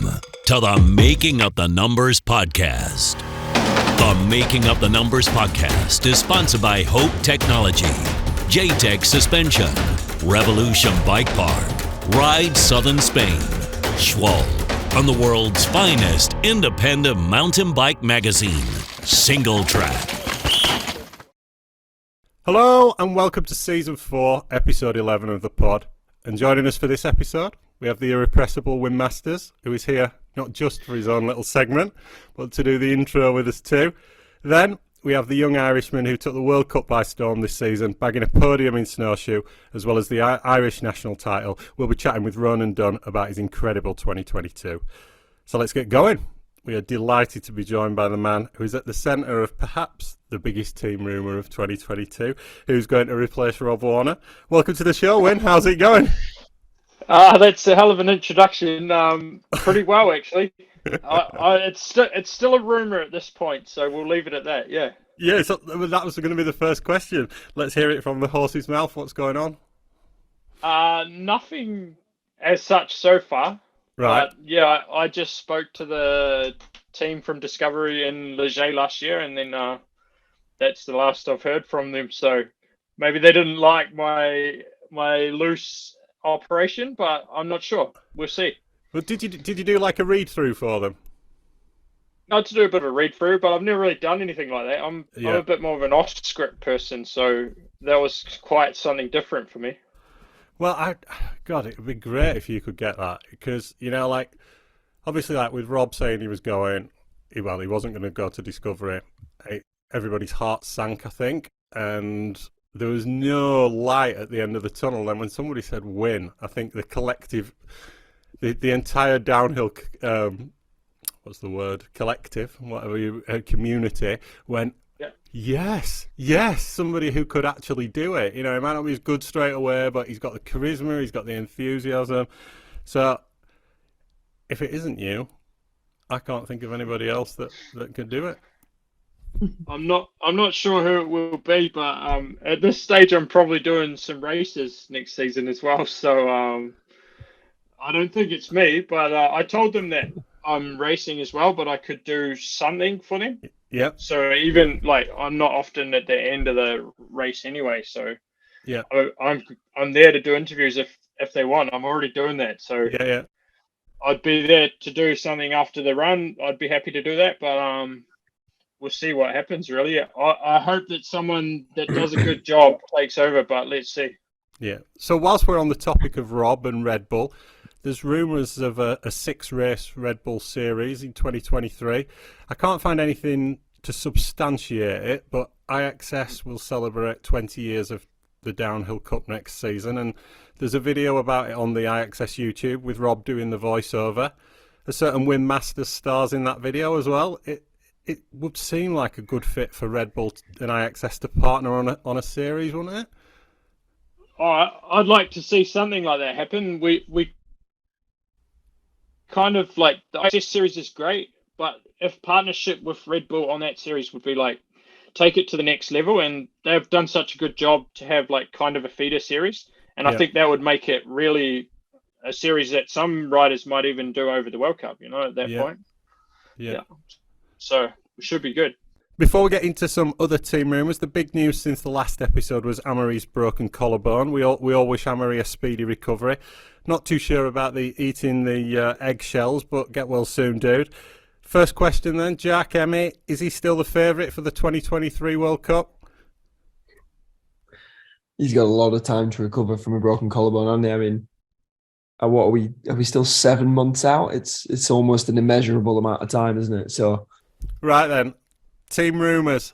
to the Making Up the Numbers podcast. The Making Up the Numbers podcast is sponsored by Hope Technology, J-Tech Suspension, Revolution Bike Park, Ride Southern Spain, Schwal, and the world's finest independent mountain bike magazine, Singletrack. Hello and welcome to Season 4, Episode 11 of the pod. And joining us for this episode, we have the irrepressible Wim Masters, who is here not just for his own little segment, but to do the intro with us too. Then we have the young Irishman who took the World Cup by storm this season, bagging a podium in snowshoe, as well as the Irish national title. We'll be chatting with Ronan Dunne about his incredible 2022. So let's get going. We are delighted to be joined by the man who is at the centre of perhaps the biggest team rumour of 2022, who's going to replace Rob Warner. Welcome to the show, Win. How's it going? That's a hell of an introduction. Pretty well, actually. It's still a rumour at this point, so we'll leave it at that, yeah. Yeah, so that was going to be the first question. Let's hear it from the horse's mouth. What's going on? Nothing as such so far. Right. Yeah, I just spoke to the team from Discovery in Leger last year, and then that's the last I've heard from them. So maybe they didn't like my loose operation, but I'm not sure. We'll see. Well, did you do like a read through for them? Not to do a bit of a read through, but I've never really done anything like that. I'm a bit more of an off script person, so that was quite something different for me. Well, God, it would be great if you could get that, because, you know, like, obviously, like, with Rob saying he was going, he wasn't going to go to Discovery, everybody's heart sank, I think, and there was no light at the end of the tunnel. And when somebody said win, I think the collective, the entire downhill, what's the word, collective, community went, Yes, somebody who could actually do it. You know, he might not be as good straight away, but he's got the charisma, he's got the enthusiasm. So, if it isn't you, I can't think of anybody else that could do it. I'm not sure who it will be, but at this stage, I'm probably doing some races next season as well. So, I don't think it's me, but I told them that I'm racing as well, but I could do something for them. Yep. So even like I'm not often at the end of the race anyway. So yeah, I'm there to do interviews if they want. I'm already doing that. So yeah. I'd be there to do something after the run. I'd be happy to do that, but we'll see what happens. Really, I hope that someone that does a good job takes over, but let's see. Yeah. So whilst we're on the topic of Rob and Red Bull, there's rumours of a 6-race Red Bull series in 2023. I can't find anything to substantiate it, but IXS will celebrate 20 years of the Downhill Cup next season, and there's a video about it on the IXS YouTube with Rob doing the voiceover. A certain Wim Masters stars in that video as well. It would seem like a good fit for Red Bull and IXS to partner on a series, wouldn't it? Oh, I'd like to see something like that happen. We kind of like the IXS series is great, but if partnership with Red Bull on that series would be like take it to the next level, and they've done such a good job to have like kind of a feeder series, and I think that would make it really a series that some riders might even do over the World Cup, you know, at that point. Yeah. So it should be good. Before we get into some other team rumours, the big news since the last episode was Amory's broken collarbone. We all wish Amory a speedy recovery. Not too sure about eating the eggshells, but get well soon, dude. First question then, Jack, Emmy, is he still the favourite for the 2023 World Cup? He's got a lot of time to recover from a broken collarbone, hasn't he? I mean, what are we still 7 months out? It's almost an immeasurable amount of time, isn't it? So, right then, team rumours.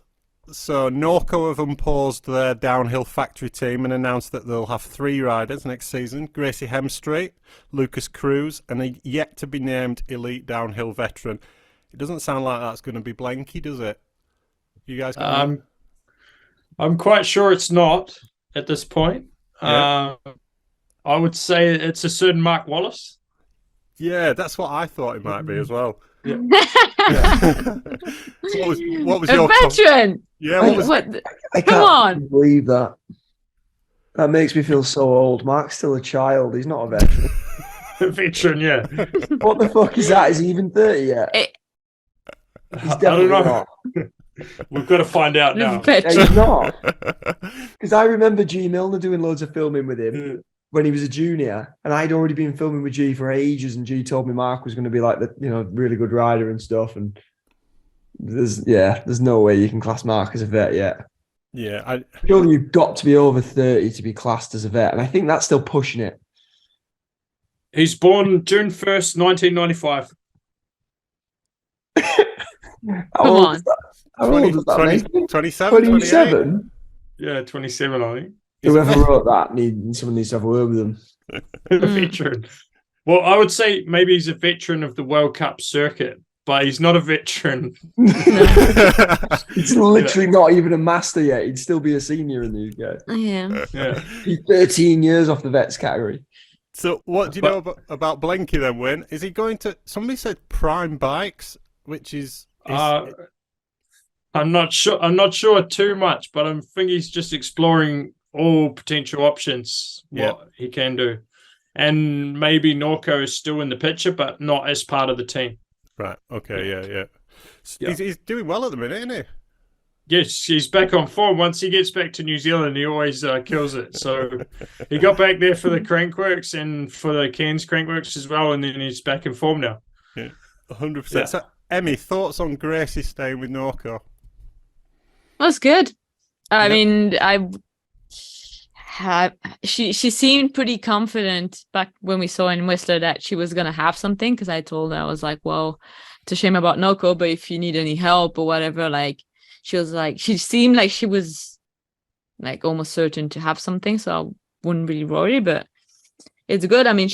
So Norco have unpaused their downhill factory team and announced that they'll have 3 riders next season: Gracie Hemstreet, Lucas Cruz, and a yet-to-be-named elite downhill veteran. It doesn't sound like that's going to be Blenky, does it? You guys can I'm quite sure it's not at this point. Yeah. I would say it's a certain Mark Wallace. Yeah, that's what I thought it might be as well. Yeah. So what was a your veteran? Yeah, I can't believe that. That makes me feel so old. Mark's still a child. He's not a veteran. Veteran, yeah. What the fuck is that? Is he even 30 yet? He's definitely not. We've got to find out now. Yeah, he's not. Because I remember G. Milner doing loads of filming with him when he was a junior, and I'd already been filming with G for ages, and G told me Mark was going to be like the really good rider and stuff, and there's no way you can class Mark as a vet yet. Yeah, surely you've got to be over 30 to be classed as a vet, and I think that's still pushing it. He's born June 1st, 1995. How old is that? 27? 27? Yeah, 27, I think. Whoever wrote that, someone needs to have a word with them. Veteran. Well, I would say maybe he's a veteran of the World Cup circuit, but he's not a veteran. He's literally not even a master yet. He'd still be a senior in the UK. Yeah. He's 13 years off the vets category. So what do you know about Blenky then, Win? Is he going to... Somebody said Prime Bikes, which is... I'm not sure too much, but I think he's just exploring all potential options, what he can do. And maybe Norco is still in the picture, but not as part of the team. Right, okay, yeah. He's doing well at the minute, isn't he? Yes, he's back on form. Once he gets back to New Zealand, he always kills it. So he got back there for the Crankworks and for the Cairns Crankworks as well, and then he's back in form now. Yeah, 100%. Yeah. So, Emmy, thoughts on Gracie staying with Norco? That's good. I mean, she seemed pretty confident back when we saw in Whistler that she was going to have something, because I told her, I was like, well, it's a shame about Norco, but if you need any help or whatever, like, she was like, she seemed like she was like almost certain to have something, so I wouldn't really worry, but it's good. I mean,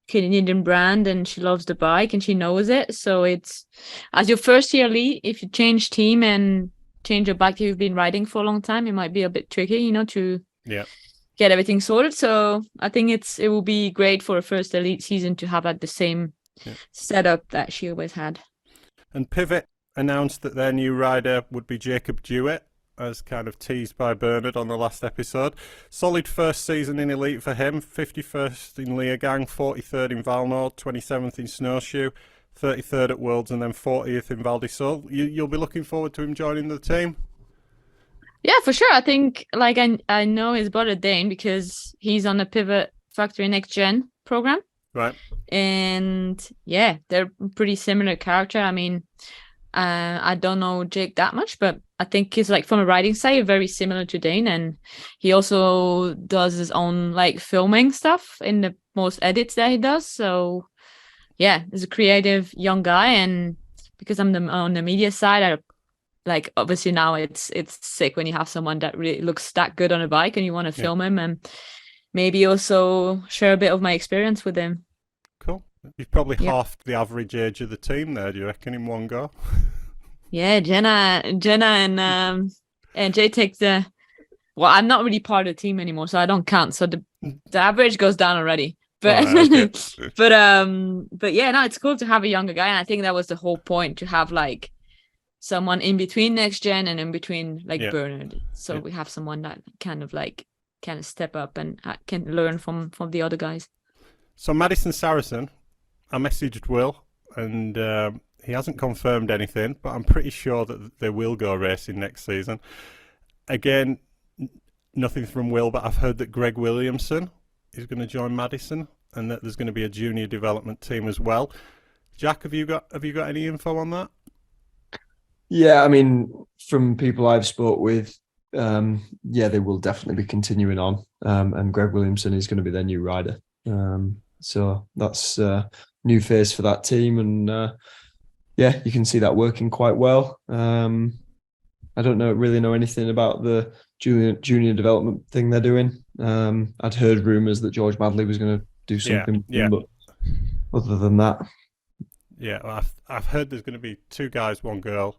Canadian brand, and she loves the bike and she knows it. So it's, as your first year lead, if you change team and change a bike that you've been riding for a long time, it might be a bit tricky, to get everything sorted. So I think it will be great for a first elite season to have the same setup that she always had. And Pivot announced that their new rider would be Jacob Dewitt, as kind of teased by Bernard on the last episode. Solid first season in Elite for him, 51st in Leogang, 43rd in Valnord, 27th in Snowshoe, 33rd at Worlds, and then 40th in Val di Sole. You'll be looking forward to him joining the team? Yeah, for sure. I think, like, I know his brother Dane, because he's on the Pivot Factory Next Gen program. Right. And yeah, they're pretty similar character. I mean, I don't know Jake that much, but I think he's, like, from a writing side, very similar to Dane, and he also does his own, like, filming stuff in the most edits that he does. So yeah, he's a creative young guy, and because I'm on the media side, like, obviously now it's sick when you have someone that really looks that good on a bike and you want to film him, and maybe also share a bit of my experience with him. Cool. You've probably halved the average age of the team there, do you reckon, in one go? Yeah, Jenna and Jay take the... Well, I'm not really part of the team anymore, so I don't count. So the average goes down already. But but yeah, no, it's cool to have a younger guy, and I think that was the whole point, to have, like, someone in between Next Gen and in between, like, Bernard. So we have someone that kind of step up and can learn from the other guys. So Madison Saracen, I messaged Will, and he hasn't confirmed anything, but I'm pretty sure that they will go racing next season. Again, nothing from Will, but I've heard that Greg Williamson is going to join Madison, and that there's going to be a junior development team as well. Jack, have you got any info on that? Yeah, I mean, from people I've spoke with, they will definitely be continuing on, and Greg Williamson is going to be their new rider. So that's a new face for that team, and you can see that working quite well. I don't really know anything about the junior development thing they're doing. I'd heard rumours that George Madley was going to do something, but other than that, well, I've heard there's going to be 2 guys, 1 girl,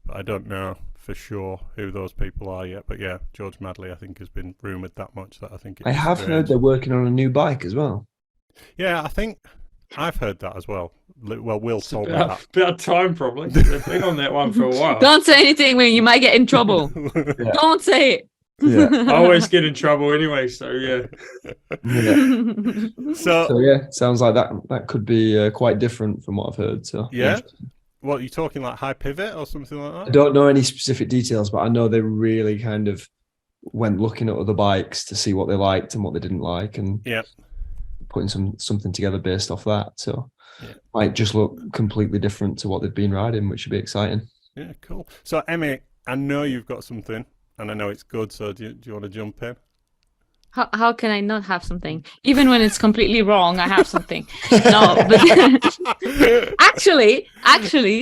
but I don't know for sure who those people are yet. But yeah, George Madley, I think, has been rumoured that much that I think I have heard they're working on a new bike as well. Yeah, I think I've heard that as well. Well, Will told me that. About time, probably. They've been on that one for a while. Don't say anything, when you might get in trouble. Don't say it. Yeah. I always get in trouble anyway, so yeah. So yeah, sounds like that could be quite different from what I've heard. So Yeah. What, are you talking like high pivot or something like I that? don't know any specific details, but I know they really kind of went looking at other bikes to see what they liked and what they didn't like, and putting something together based off that. So might just look completely different to what they've been riding, which would be exciting. Yeah, cool. So Emmy, I know you've got something, and I know it's good. So do you want to jump in? How can I not have something? Even when it's completely wrong, I have something. No, but actually,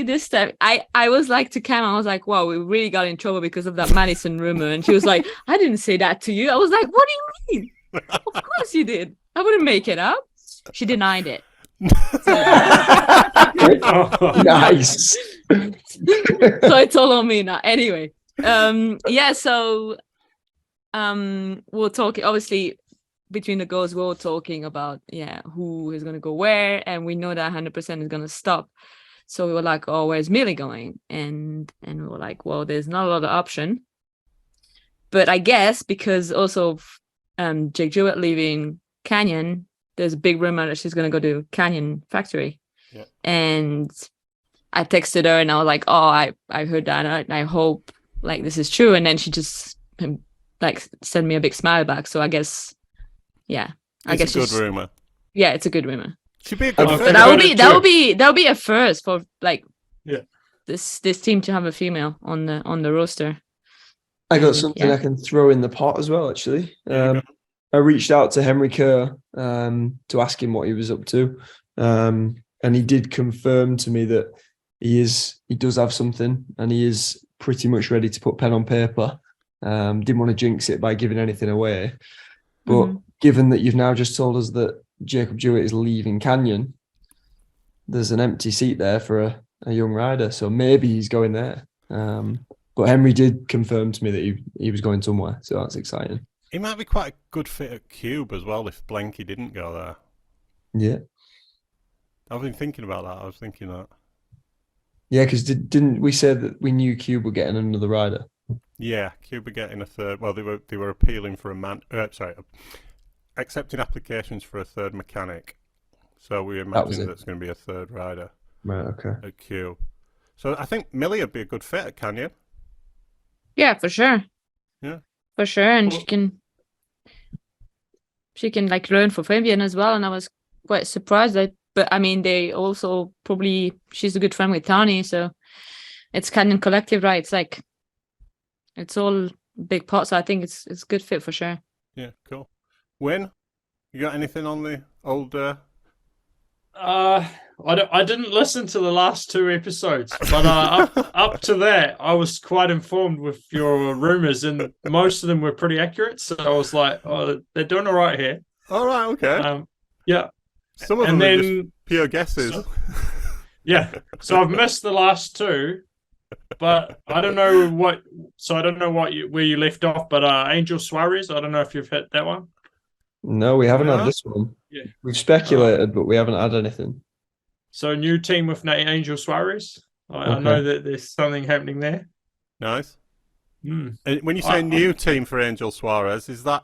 this time I was like to Cam, I was like, wow, we really got in trouble because of that Madison rumor. And she was like, I didn't say that to you. I was like, what do you mean? Of course you did. I wouldn't make it up. She denied it. Nice. So it's all on me now. Anyway, so we're talking, obviously between the girls, we're all talking about who is going to go where, and we know that 100% is going to stop. So we were like, oh, where's Mille going? And we were like, well, there's not a lot of option, but I guess because also Jake Jewett leaving Canyon, there's a big rumor that she's going to go to Canyon Factory. And I texted her and I was like, oh, I heard that, and I hope like this is true. And then she just like send me a big smile back. So I guess, It's a good rumor. Yeah, it's a good rumor. Should be a good. So that would be a first for like this team to have a female on the roster. I got something I can throw in the pot as well. Actually, I reached out to Henry Kerr to ask him what he was up to, and he did confirm to me that he does have something, and he is pretty much ready to put pen on paper. Didn't want to jinx it by giving anything away, but given that you've now just told us that Jacob Jewett is leaving Canyon, there's an empty seat there for a young rider, so maybe he's going there. But Henry did confirm to me that he was going somewhere, so that's exciting. He might be quite a good fit at Cube as well if Blenky didn't go there. Yeah, I've been thinking about that. I was thinking that. Yeah, because didn't we say that we knew Cube were getting another rider? Yeah, Cube were getting a third. Well, they were appealing for accepting applications for a third mechanic. So we imagine that's going to be a third rider. Right. Okay. At Cube. So I think Mille would be a good fit at Canyon. Yeah, for sure. Yeah. For sure, and she can like learn for Fabian as well. And I was quite surprised that. But I mean, they also probably she's a good friend with Tani, so it's Canyon Collective, right? It's like it's all big pot, so I think it's a good fit for sure. Yeah, cool. Win, you got anything on the old? I didn't listen to the last two episodes, but up to that, I was quite informed with your rumors, and most of them were pretty accurate. So I was like, oh, they're doing all right here. All right, okay. Yeah. Some of them are just pure guesses. So I've missed the last two, but I don't know what. So I don't know where you left off. But Angel Suarez, I don't know if you've hit that one. No, we haven't had this one. Yeah, we've speculated, but we haven't had anything. So new team with Angel Suarez. I know that there's something happening there. Nice. And when you say new team for Angel Suarez, is that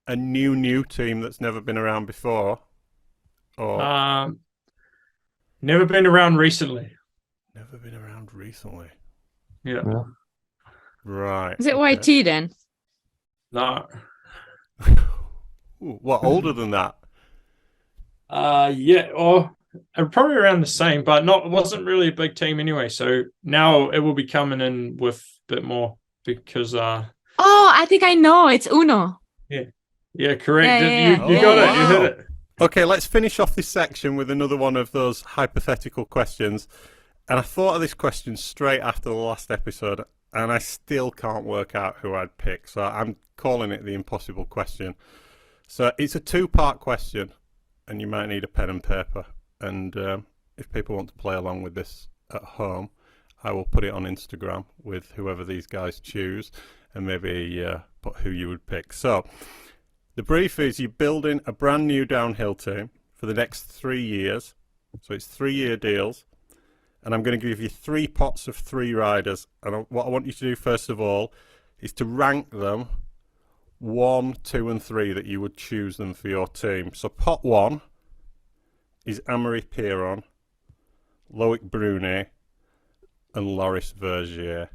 a new team that's never been around before? Or never been around recently. Never been around recently. Yeah. Right. Is it YT then? No. Ooh, what, older than that? Yeah, or probably around the same, but it wasn't really a big team anyway. So now it will be coming in with a bit more because I think I know. It's Uno. Yeah, correct. Yeah. You got it. You hit it. Okay, let's finish off this section with another one of those hypothetical questions. And I thought of this question straight after the last episode, and I still can't work out who I'd pick. So I'm calling it the impossible question. So it's a two-part question, and you might need a pen and paper. And if people want to play along with this at home, I will put it on Instagram with whoever these guys choose, and maybe put who you would pick. So the brief is you're building a brand new downhill team for the next 3 years. So it's 3-year deals. And I'm going to give you 3 pots of 3 riders. And what I want you to do first of all is to rank them 1, 2, and 3 that you would choose them for your team. So pot 1 is Amory Piron, Loic Brunet, and Loris Vergier.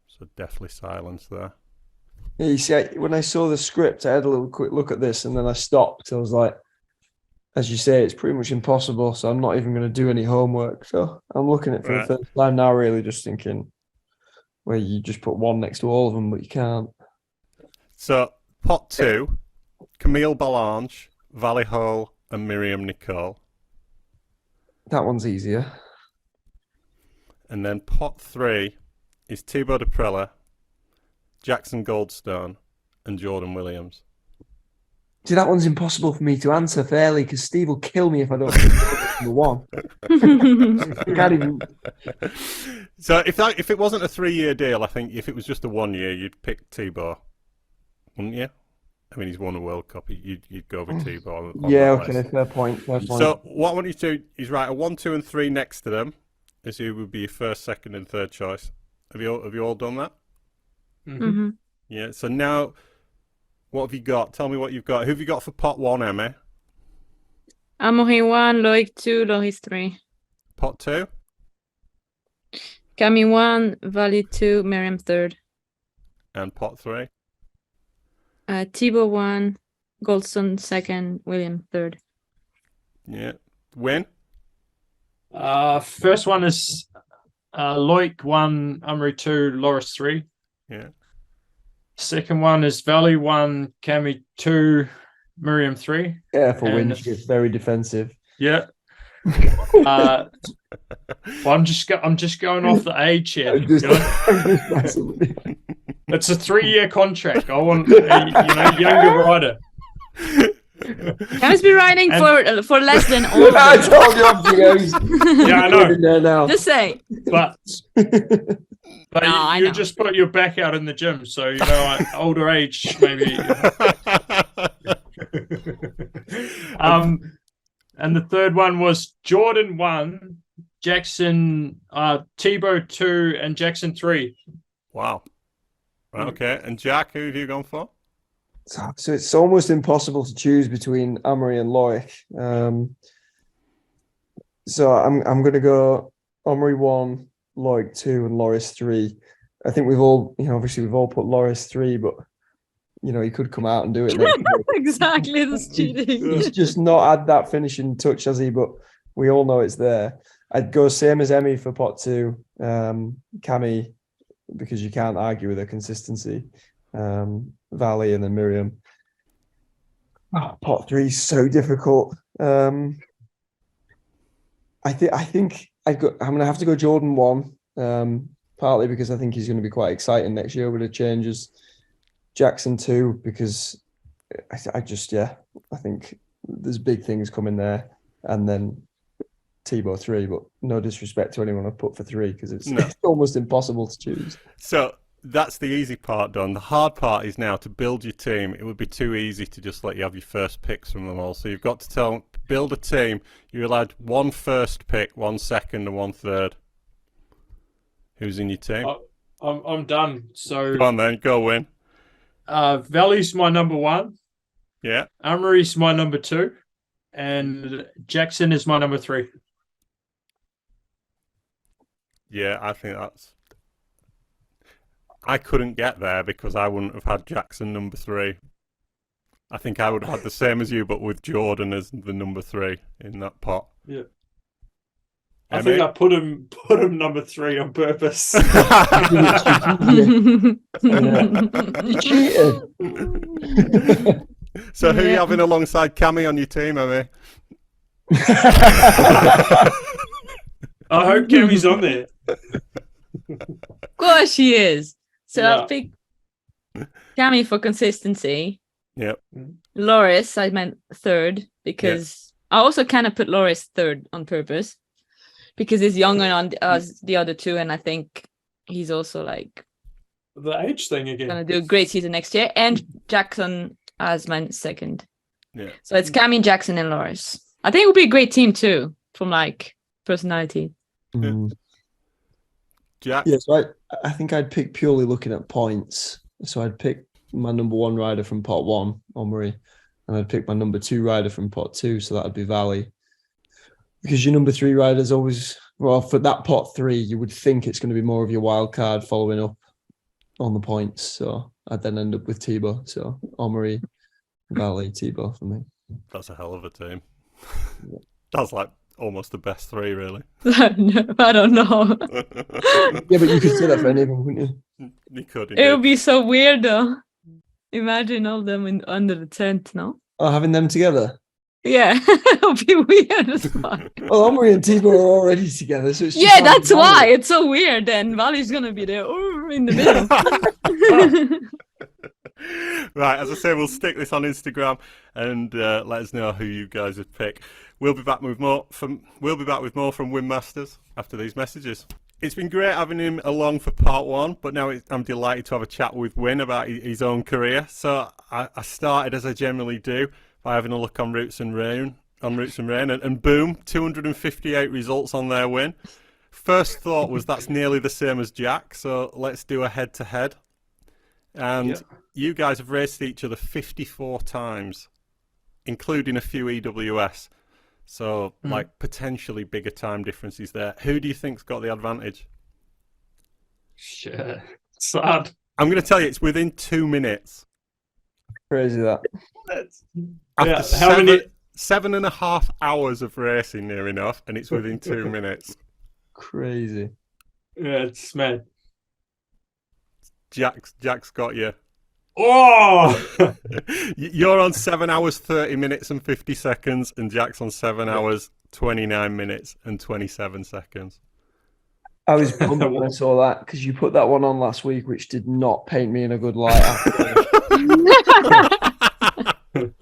So deathly silence there. Yeah, you see, when I saw the script, I had a little quick look at this, and then I stopped. I was like, as you say, it's pretty much impossible, so I'm not even going to do any homework. So I'm looking at it for the first time now, really just thinking where you just put one next to all of them, but you can't. So pot 2, Camille Balanche, Valley Hole, and Miriam Nicole. That one's easier. And then pot 3 is Thibaut de Prella, Jackson Goldstone, and Jordan Williams. See, that one's impossible for me to answer fairly because Steve will kill me if I don't pick number one. I can't even. So if it wasn't a 3-year deal, I think if it was just a 1 year, you'd pick Thibaut, wouldn't you? I mean, he's won a World Cup. You'd go with Thibaut. Yeah, okay, fair point. So what I want you to do is write a 1, 2, and 3 next to them, as who would be your first, second, and third choice. Have you all done that? Mm-hmm. Yeah. So now, what have you got? Tell me what you've got. Who have you got for pot 1, Emma? Amory 1, Loic 2, Loris 3. Pot 2? Camille 1, Valley 2, Miriam 3rd. And pot 3? Thibaut 1, Goldstone 2nd, William 3rd. Yeah. Win? First one is Loic 1, Amory 2, Loris 3. Yeah. Second one is Valley 1, Cammy 2, Miriam 3. Yeah, for win, she gets very defensive. Yeah. Well, I'm just going off the age here. It's a 3-year contract. I want a younger rider. I must be riding for less than all of I them. told you. Yeah, I know. Just say. But I you know. just put your back out in the gym, so like older age maybe. And the third one was Jordan 1, Jackson, Thibaut 2, and Jackson 3. Wow. Right, okay. And Jack, who have you gone for? So it's almost impossible to choose between Amory and Loic. So I'm going to go Amory 1, Loic 2, and Loris 3. I think we've all, obviously we've all put Loris 3, but he could come out and do it. Exactly, that's cheating. He's just not had that finishing touch, has he? But we all know it's there. I'd go same as Emmy for pot 2, Cammy, because you can't argue with her consistency. Valley and then Miriam. Pot 3 is so difficult. I think I'm going to have to go Jordan 1, partly because I think he's going to be quite exciting next year with the changes. Jackson 2, because I think there's big things coming there. And then Thibaut 3, but no disrespect to anyone I've put for 3 because it's almost impossible to choose. So that's the easy part done. The hard part is now to build your team. It would be too easy to just let you have your first picks from them all. So you've got to build a team. You're allowed 1 first pick, 1 second, and 1 third. Who's in your team? I'm done. So Go on then, go win. Valley's my number 1. Yeah. Amory's my number 2. And Jackson is my number 3. Yeah, I think I couldn't get there because I wouldn't have had Jackson number 3. I think I would have had the same as you, but with Jordan as the number 3 in that pot. Yeah. I think I put him number 3 on purpose. You cheated. So who are you having alongside Cammy on your team, Emmy? I hope Cammy's on there. Of course she is. So Yeah. I'll pick Cammy for consistency. Yep. Loris, I meant 3rd because I also kind of put Loris 3rd on purpose because he's younger on the other 2, and I think he's also like The age thing again. gonna do a great season next year. And Jackson as my 2nd. Yeah. So it's Cammy, Jackson, and Loris. I think it would be a great team too, from like personality. Jack? Yes, right. I think I'd pick purely looking at points. So I'd pick my number 1 rider from pot 1, Omri, and I'd pick my number 2 rider from pot 2, so that'd be Valley. Because your number 3 rider's always, well, for that pot 3, you would think it's going to be more of your wild card following up on the points. So I'd then end up with Thibaut. So Omri, Valley, Thibaut for me. That's a hell of a team. That's like almost the best 3, really. I don't know. Yeah, but you could say that for any of them, wouldn't you? You could. It would be so weird, though. Imagine all them under the tent, no? Oh, having them together? Yeah, it would be weird as fuck. Well, Omri and Thibaut are already together, so it's just Yeah, that's why. It's so weird. Then Valley's going to be there in the middle. Right, as I say, we'll stick this on Instagram and let us know who you guys would pick. We'll be back with more from Win Masters after these messages. It's been great having him along for part 1, but now I'm delighted to have a chat with Win about his own career. So I started, as I generally do, by having a look on Roots and Rain, and boom, 258 results on their win. First thought was that's nearly the same as Jack, so let's do a head-to-head. And you guys have raced each other 54 times, including a few EWS. So, like, potentially bigger time differences there. Who do you think's got the advantage? Shit. Sad. I'm going to tell you, it's within 2 minutes. Crazy that. After how many? 7.5 hours of racing, near enough, and it's within 2 minutes. Crazy. Yeah, it's mad. Jack's got you. Oh! You're on 7 hours, 30 minutes and 50 seconds, and Jack's on 7 hours, 29 minutes and 27 seconds. I was bummed when I saw that because you put that one on last week, which did not paint me in a good light.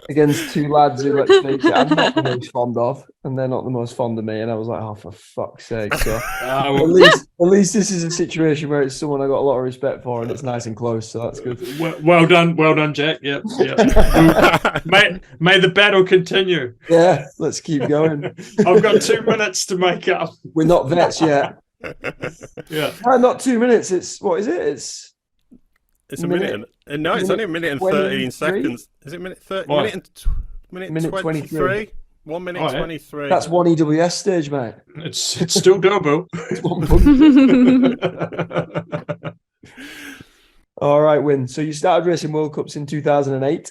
Against 2 lads who, let's face it, I'm not the most fond of, and they're not the most fond of me. And I was like, oh, for fuck's sake. So at least this is a situation where it's someone I got a lot of respect for, and it's nice and close. So that's good. Well done, Jack. Yep. May the battle continue. Yeah, let's keep going. I've got 2 minutes to make up. We're not vets yet. Yeah. No, not 2 minutes. It's, what is it? It's a minute. No, it's only a minute and 13 seconds. Is it minute 30? Minute 23. 1 minute 23. That's one EWS stage, mate. It's still doable. It's 1 All right, Win. So you started racing World Cups in 2008,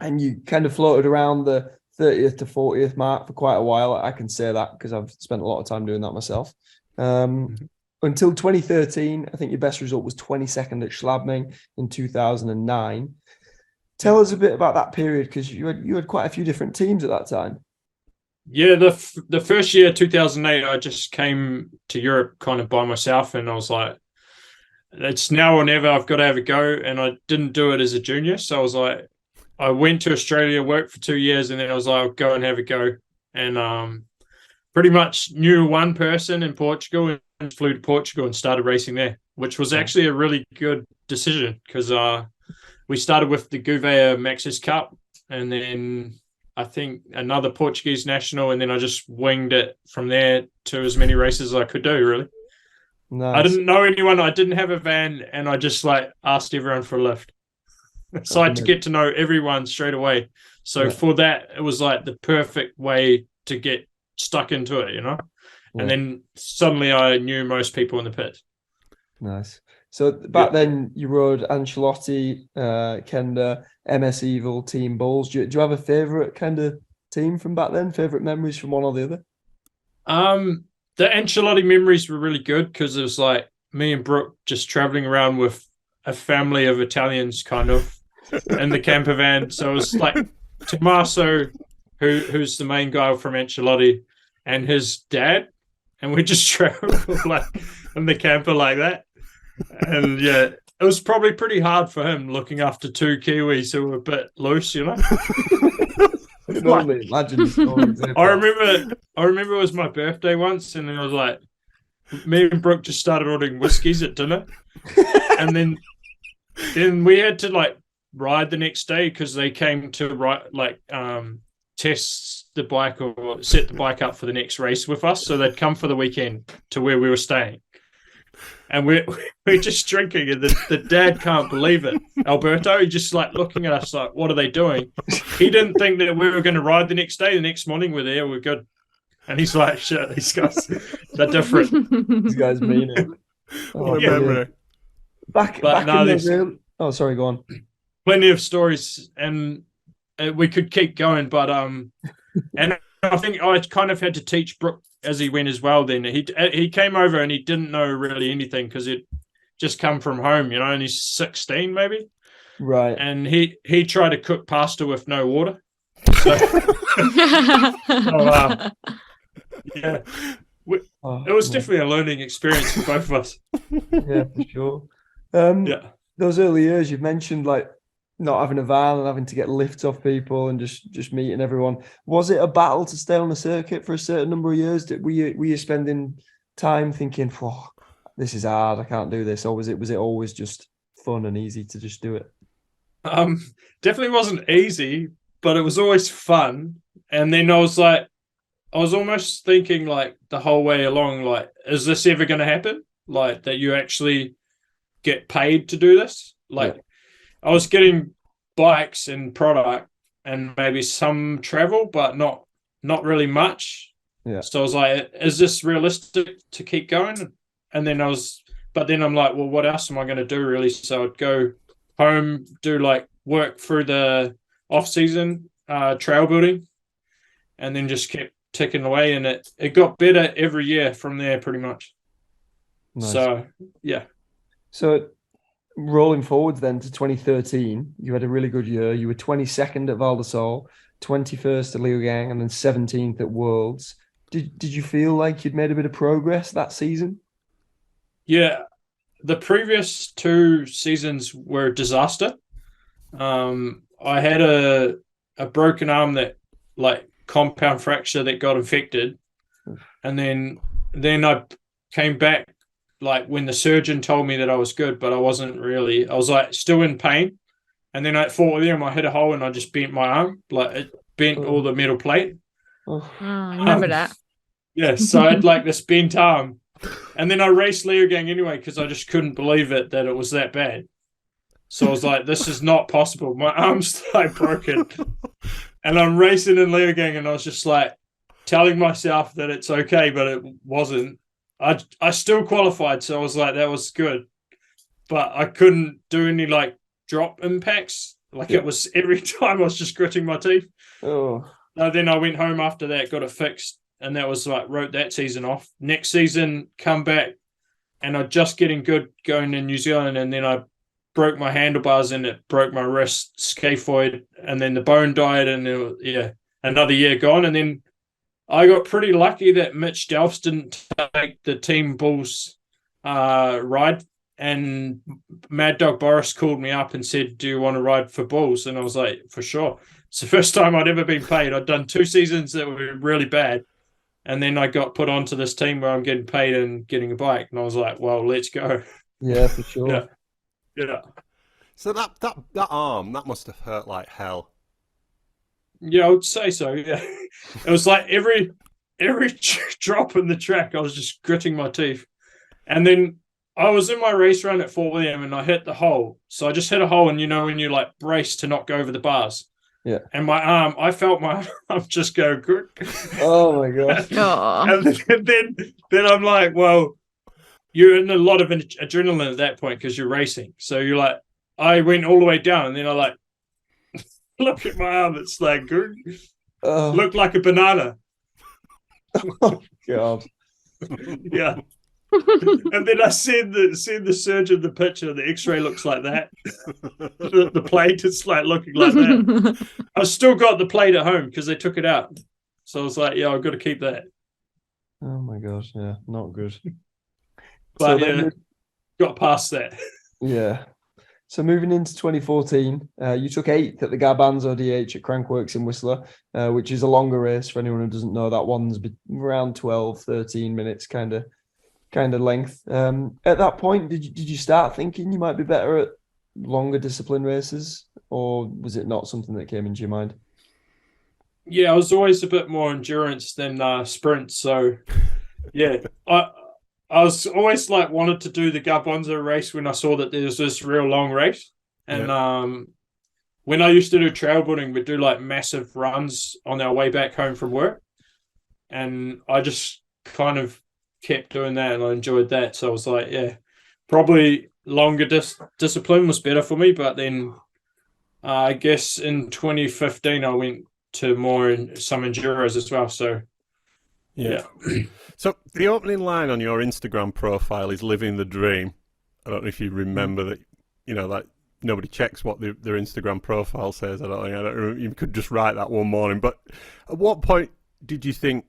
and you kind of floated around the 30th to 40th mark for quite a while. I can say that because I've spent a lot of time doing that myself. Until 2013, I think your best result was 22nd at Schladming in 2009. Tell us a bit about that period, because you had quite a few different teams at that time. Yeah, the first year, 2008, I just came to Europe kind of by myself, and I was like, it's now or never, I've got to have a go. And I didn't do it as a junior. So I was like, I went to Australia, worked for 2 years, and then I was like, I'll go and have a go. And pretty much knew one person in Portugal and flew to Portugal and started racing there, which was actually a really good decision because we started with the Gouveia Maxis Cup and then I think another Portuguese national, and then I just winged it from there to as many races as I could do, really. Nice. I didn't know anyone. I didn't have a van, and I just asked everyone for a lift. So I had to get to know everyone straight away. So for that, it was like the perfect way to get stuck into it, Yeah. And then suddenly I knew most people in the pit. Nice. So back then you rode Ancelotti, Kenda, MS Evil, Team Bulls. Do you have a favourite kind of team from back then? Favourite memories from one or the other? The Ancelotti memories were really good because it was like me and Brook just travelling around with a family of Italians kind of in the camper van. So it was like Tommaso, who's the main guy from Ancelotti, and his dad. And we just traveled in the camper like that. And yeah, it was probably pretty hard for him looking after 2 Kiwis who were a bit loose, I can only imagine the stories. I remember it was my birthday once, and then I was like, me and Brooke just started ordering whiskies at dinner. And then we had to ride the next day because they came to test the bike or set the bike up for the next race with us. So they'd come for the weekend to where we were staying. and we're just drinking, and the dad can't believe it. Alberto, he's just like looking at us like, what are they doing? He didn't think that we were going to ride the next day. The next morning we're there, we're good. And he's like, shit, these guys, they're different. These guys mean it. What a memory. Back in those early... Oh, sorry, go on. Plenty of stories, and we could keep going, but and I think I kind of had to teach Brook as he went as well. Then he came over and he didn't know really anything because he'd just come from home, and he's 16 maybe, right? And he tried to cook pasta with no water. So, yeah, it was definitely a learning experience for both of us. Yeah, for sure. Those early years you've mentioned, like not having a van and having to get lifts off people and just meeting everyone. Was it a battle to stay on the circuit for a certain number of years? Were you spending time thinking, "Oh, this is hard, I can't do this," or was it always just fun and easy to just do it? Definitely wasn't easy, but it was always fun. And then I was almost thinking like the whole way along, like, is this ever going to happen? Like that you actually get paid to do this? Like, yeah. I was getting bikes and product and maybe some travel, but not really much. Yeah. So I was like, is this realistic to keep going? And then I'm like, well, what else am I going to do really? So I'd go home, do like work through the off season, trail building, and then just kept ticking away. And it got better every year from there pretty much. Nice. So, yeah. So rolling forwards then to 2013, you had a really good year. You were 22nd at Val d'Isole, 21st at Leogang, and then 17th at Worlds. Did you feel like you'd made a bit of progress that season? Yeah, the previous 2 seasons were a disaster. I had a broken arm that, like, compound fracture that got infected, and then I came back like when the surgeon told me that I was good, but I wasn't really. I was like still in pain, and then at Fort William I hit a hole and I just bent my arm, like it bent all the metal plate. I remember that. Yeah, so I had like this bent arm, and then I raced Leogang anyway because I just couldn't believe it that it was that bad. So I was like, this is not possible. My arm's like broken. And I'm racing in Leogang and I was just like telling myself that it's okay, but it wasn't. I still qualified, so I was like, that was good. But I couldn't do any like drop impacts. Like it was every time I was just gritting my teeth. Oh. Then I went home after that, got it fixed, and that was like wrote that season off. Next season, come back, and I just getting good going in New Zealand, and then I broke my handlebars and it broke my wrist, scaphoid, and then the bone died, and another year gone. And then I got pretty lucky that Mitch Delfs didn't take the Team Bulls ride, and Mad Dog Boris called me up and said, do you want to ride for Bulls? And I was like, for sure. It's the first time I'd ever been paid. I'd done 2 seasons that were really bad, and then I got put onto this team where I'm getting paid and getting a bike, and I was like, well, let's go. Yeah, for sure. Yeah. So that arm, that must have hurt like hell. Yeah, I would say so. Yeah, it was like every drop in the track, I was just gritting my teeth. And then I was in my race run at Fort William, and I hit the hole. So I just hit a hole, and when you like brace to not go over the bars. Yeah. And my arm, I felt my arm just go good. Oh my gosh. And then I'm like, well, you're in a lot of adrenaline at that point because you're racing. So you're like, I went all the way down, and then I like look at my arm. It's like good. Looked like a banana. Oh God. Yeah. And then I send the surgeon the picture. The X-ray looks like that. the plate is like looking like that. I still got the plate at home because they took it out. So I was like, yeah, I've got to keep that. Oh my gosh, yeah, not good. But so got past that. Yeah. So moving into 2014, you took 8th at the Garbanzo DH at Crankworks in Whistler, which is a longer race for anyone who doesn't know. That one's around 12, 13 minutes kind of length. At that point, did you start thinking you might be better at longer discipline races, or was it not something that came into your mind? Yeah, I was always a bit more endurance than sprint. So, yeah, I was always like wanted to do the Gabonza race when I saw that there was this real long race. And when I used to do trail building, we'd do like massive runs on our way back home from work. And I just kind of kept doing that and I enjoyed that. So I was like, yeah, probably longer discipline was better for me. But then I guess in 2015, I went to some enduros as well. So, yeah. So the opening line on your Instagram profile is living the dream. I don't know if you remember that, like nobody checks what their Instagram profile says. I don't know. You could just write that one morning. But at what point did you think,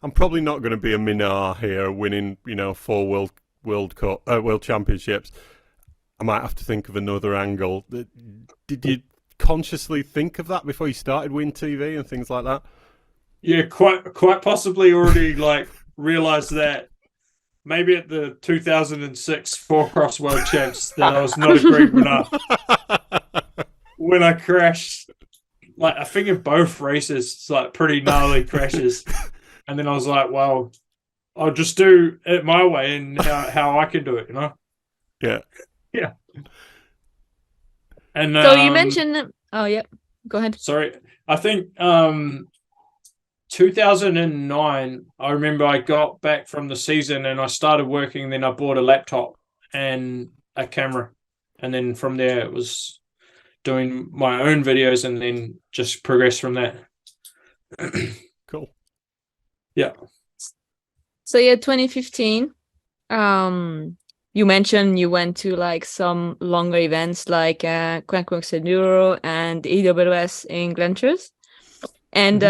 I'm probably not going to be a Minard here winning, 4 world championships. I might have to think of another angle. Did you consciously think of that before you started Win TV and things like that? Yeah, quite possibly already like realised that maybe at the 2006 4-cross world champs that I was not a great winner when I crashed. Like I think in both races, it's like pretty gnarly crashes, and then I was like, well, I'll just do it my way and how I can do it, Yeah. And so you mentioned. Oh, yeah. Go ahead. Sorry, I think 2009, I remember I got back from the season and I started working. Then I bought a laptop and a camera. And then from there, it was doing my own videos and then just progressed from that. Cool. Yeah. So, 2015, you mentioned you went to like some longer events like Crankworx Enduro and EWS in Glentress. And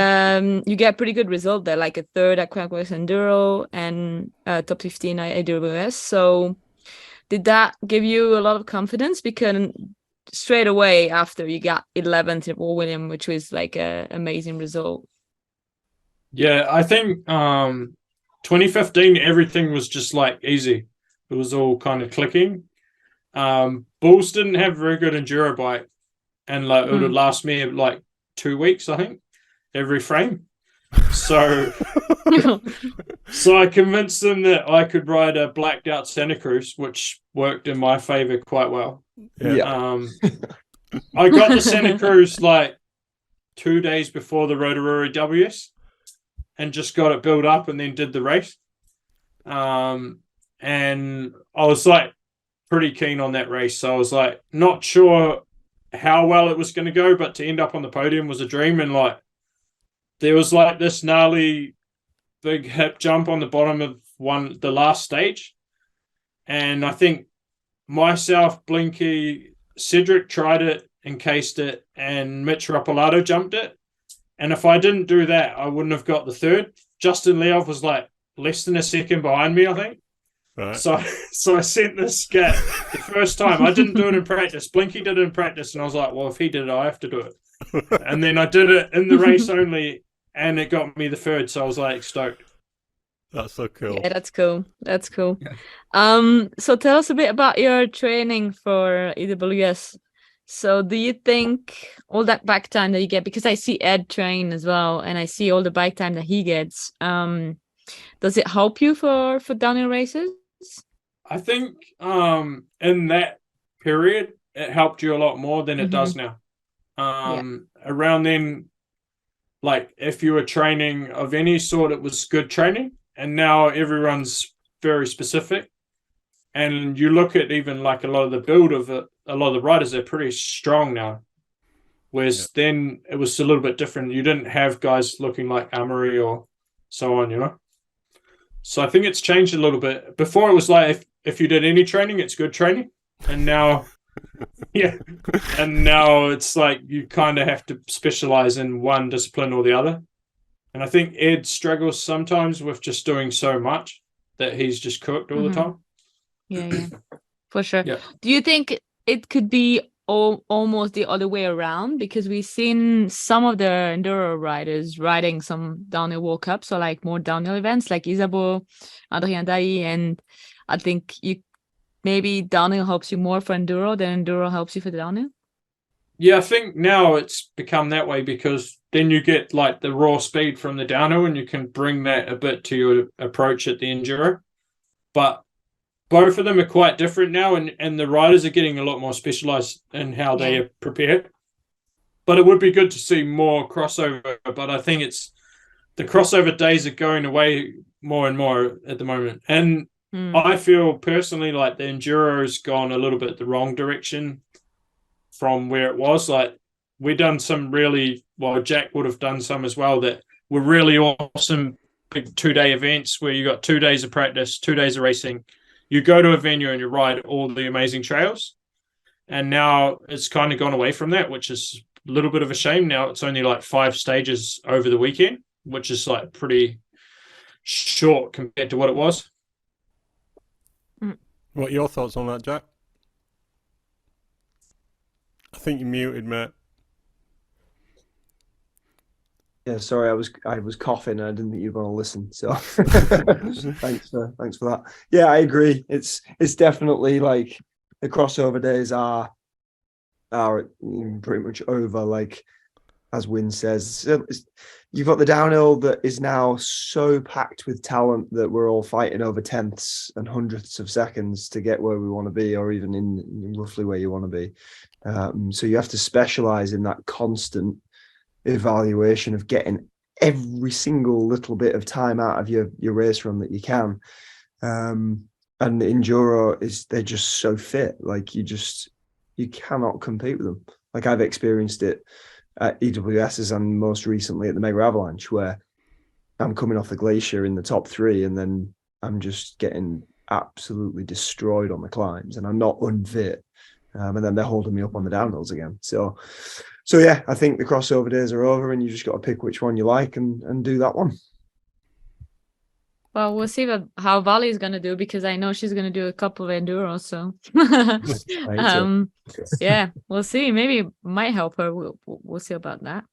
you get pretty good result there, like a third at Crankworx Enduro and top 15 at AWS. So did that give you a lot of confidence? Because straight away after you got 11th at War William, which was like an amazing result. Yeah, I think 2015, everything was just like easy. It was all kind of clicking. Bulls didn't have a very good enduro bike. And like it would last me like 2 weeks, I think. Every frame. So I convinced them that I could ride a blacked out Santa Cruz, which worked in my favor quite well. Yeah. I got the Santa Cruz like 2 days before the Rotorua WS and just got it built up and then did the race. And I was like pretty keen on that race. So I was like not sure how well it was going to go, but to end up on the podium was a dream. And like there was like this gnarly big hip jump on the bottom of the last stage. And I think myself, Blinky, Cedric tried it, encased it, and Mitch Rapalato jumped it. And if I didn't do that, I wouldn't have got the third. Justin Leoff was like less than a second behind me, I think. Right. So I sent this gap the first time. I didn't do it in practice. Blinky did it in practice, and I was like, well, if he did it, I have to do it. And then I did it in the race only, and it got me the third, so I was like stoked. That's so cool. Yeah, that's cool. That's cool. So tell us a bit about your training for EWS. So do you think all that bike time that you get, because I see Ed train as well, and I see all the bike time that he gets, does it help you for downhill races? I think in that period, it helped you a lot more than it does now. Around then, like if you were training of any sort, it was good training. And now everyone's very specific. And you look at even like a lot of the build of it, a lot of the riders, they're pretty strong now. Whereas then it was a little bit different. You didn't have guys looking like Amory or so on, you know? So I think it's changed a little bit. Before it was like if you did any training, it's good training. And now, and now it's like you kind of have to specialize in one discipline or the other. And I think Ed struggles sometimes with just doing so much that he's just cooked all the time. Yeah, for sure. Yeah. Do you think it could be almost the other way around? Because we've seen some of the enduro riders riding some downhill World Cups, so like more downhill events like Isabeau, Adrien Dailly, and I think maybe downhill helps you more for enduro than enduro helps you for the downhill. Yeah, I think now it's become that way because then you get like the raw speed from the downhill and you can bring that a bit to your approach at the enduro. but both of them are quite different now, and the riders are getting a lot more specialized in how they are prepared. But it would be good to see more crossover. But I think the crossover days are going away more and more at the moment. And I feel personally like the Enduro's gone a little bit the wrong direction from where it was. Like, we done some really, well, Jack would have done some as well, that were really awesome big 2-day events where you got 2 days of practice, 2 days of racing. You go to a venue and you ride all the amazing trails. And now it's kind of gone away from that, which is a little bit of a shame. Now it's only like 5 stages over the weekend, which is like pretty short compared to what it was. What are your thoughts on that, Jack? I think you're muted, mate. Yeah, sorry, I was coughing and I didn't think you were going to listen. So thanks for that. Yeah, I agree. It's definitely like the crossover days are pretty much over. Like, as Wynne says, you've got the downhill that is now so packed with talent that we're all fighting over tenths and hundredths of seconds to get where we want to be, or even in roughly where you want to be. So you have to specialize in that constant evaluation of getting every single little bit of time out of your race run that you can. And the enduro they're just so fit. Like, you cannot compete with them. Like, I've experienced it at EWS's and most recently at the Mega Avalanche, where I'm coming off the glacier in the top 3 and then I'm just getting absolutely destroyed on the climbs and I'm not unfit. And then they're holding me up on the downhills again. So yeah, I think the crossover days are over and you just got to pick which one you like and do that one. Well, we'll see how Vali is going to do, because I know she's going to do a couple of enduros. So, yeah, we'll see. Maybe it might help her. We'll see about that.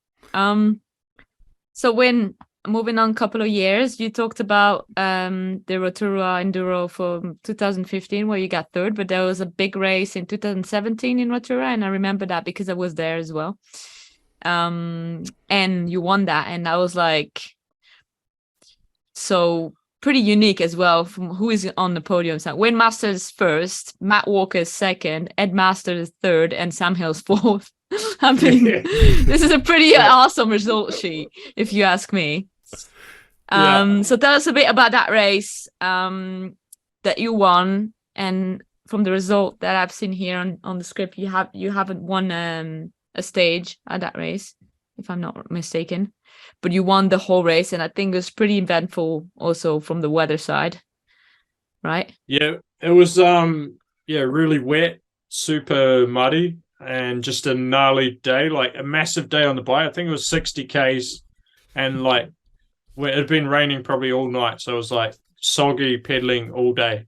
So when moving on a couple of years, you talked about the Rotorua Enduro for 2015 where you got third, but there was a big race in 2017 in Rotorua, and I remember that because I was there as well. And you won that, and I was like, so pretty unique as well from who is on the podium. So Wayne Masters first, Matt Walker's second, Ed Masters third, and Sam Hill's fourth. I mean, this is a pretty awesome result sheet, if you ask me. So tell us a bit about that race that you won, and from the result that I've seen here on the script, you haven't won a stage at that race, if I'm not mistaken, but you won the whole race, and I think it was pretty eventful also from the weather side, right? Yeah, it was really wet, super muddy, and just a gnarly day, like a massive day on the bike. I think it was 60 Ks, and like it had been raining probably all night, so it was like soggy pedaling all day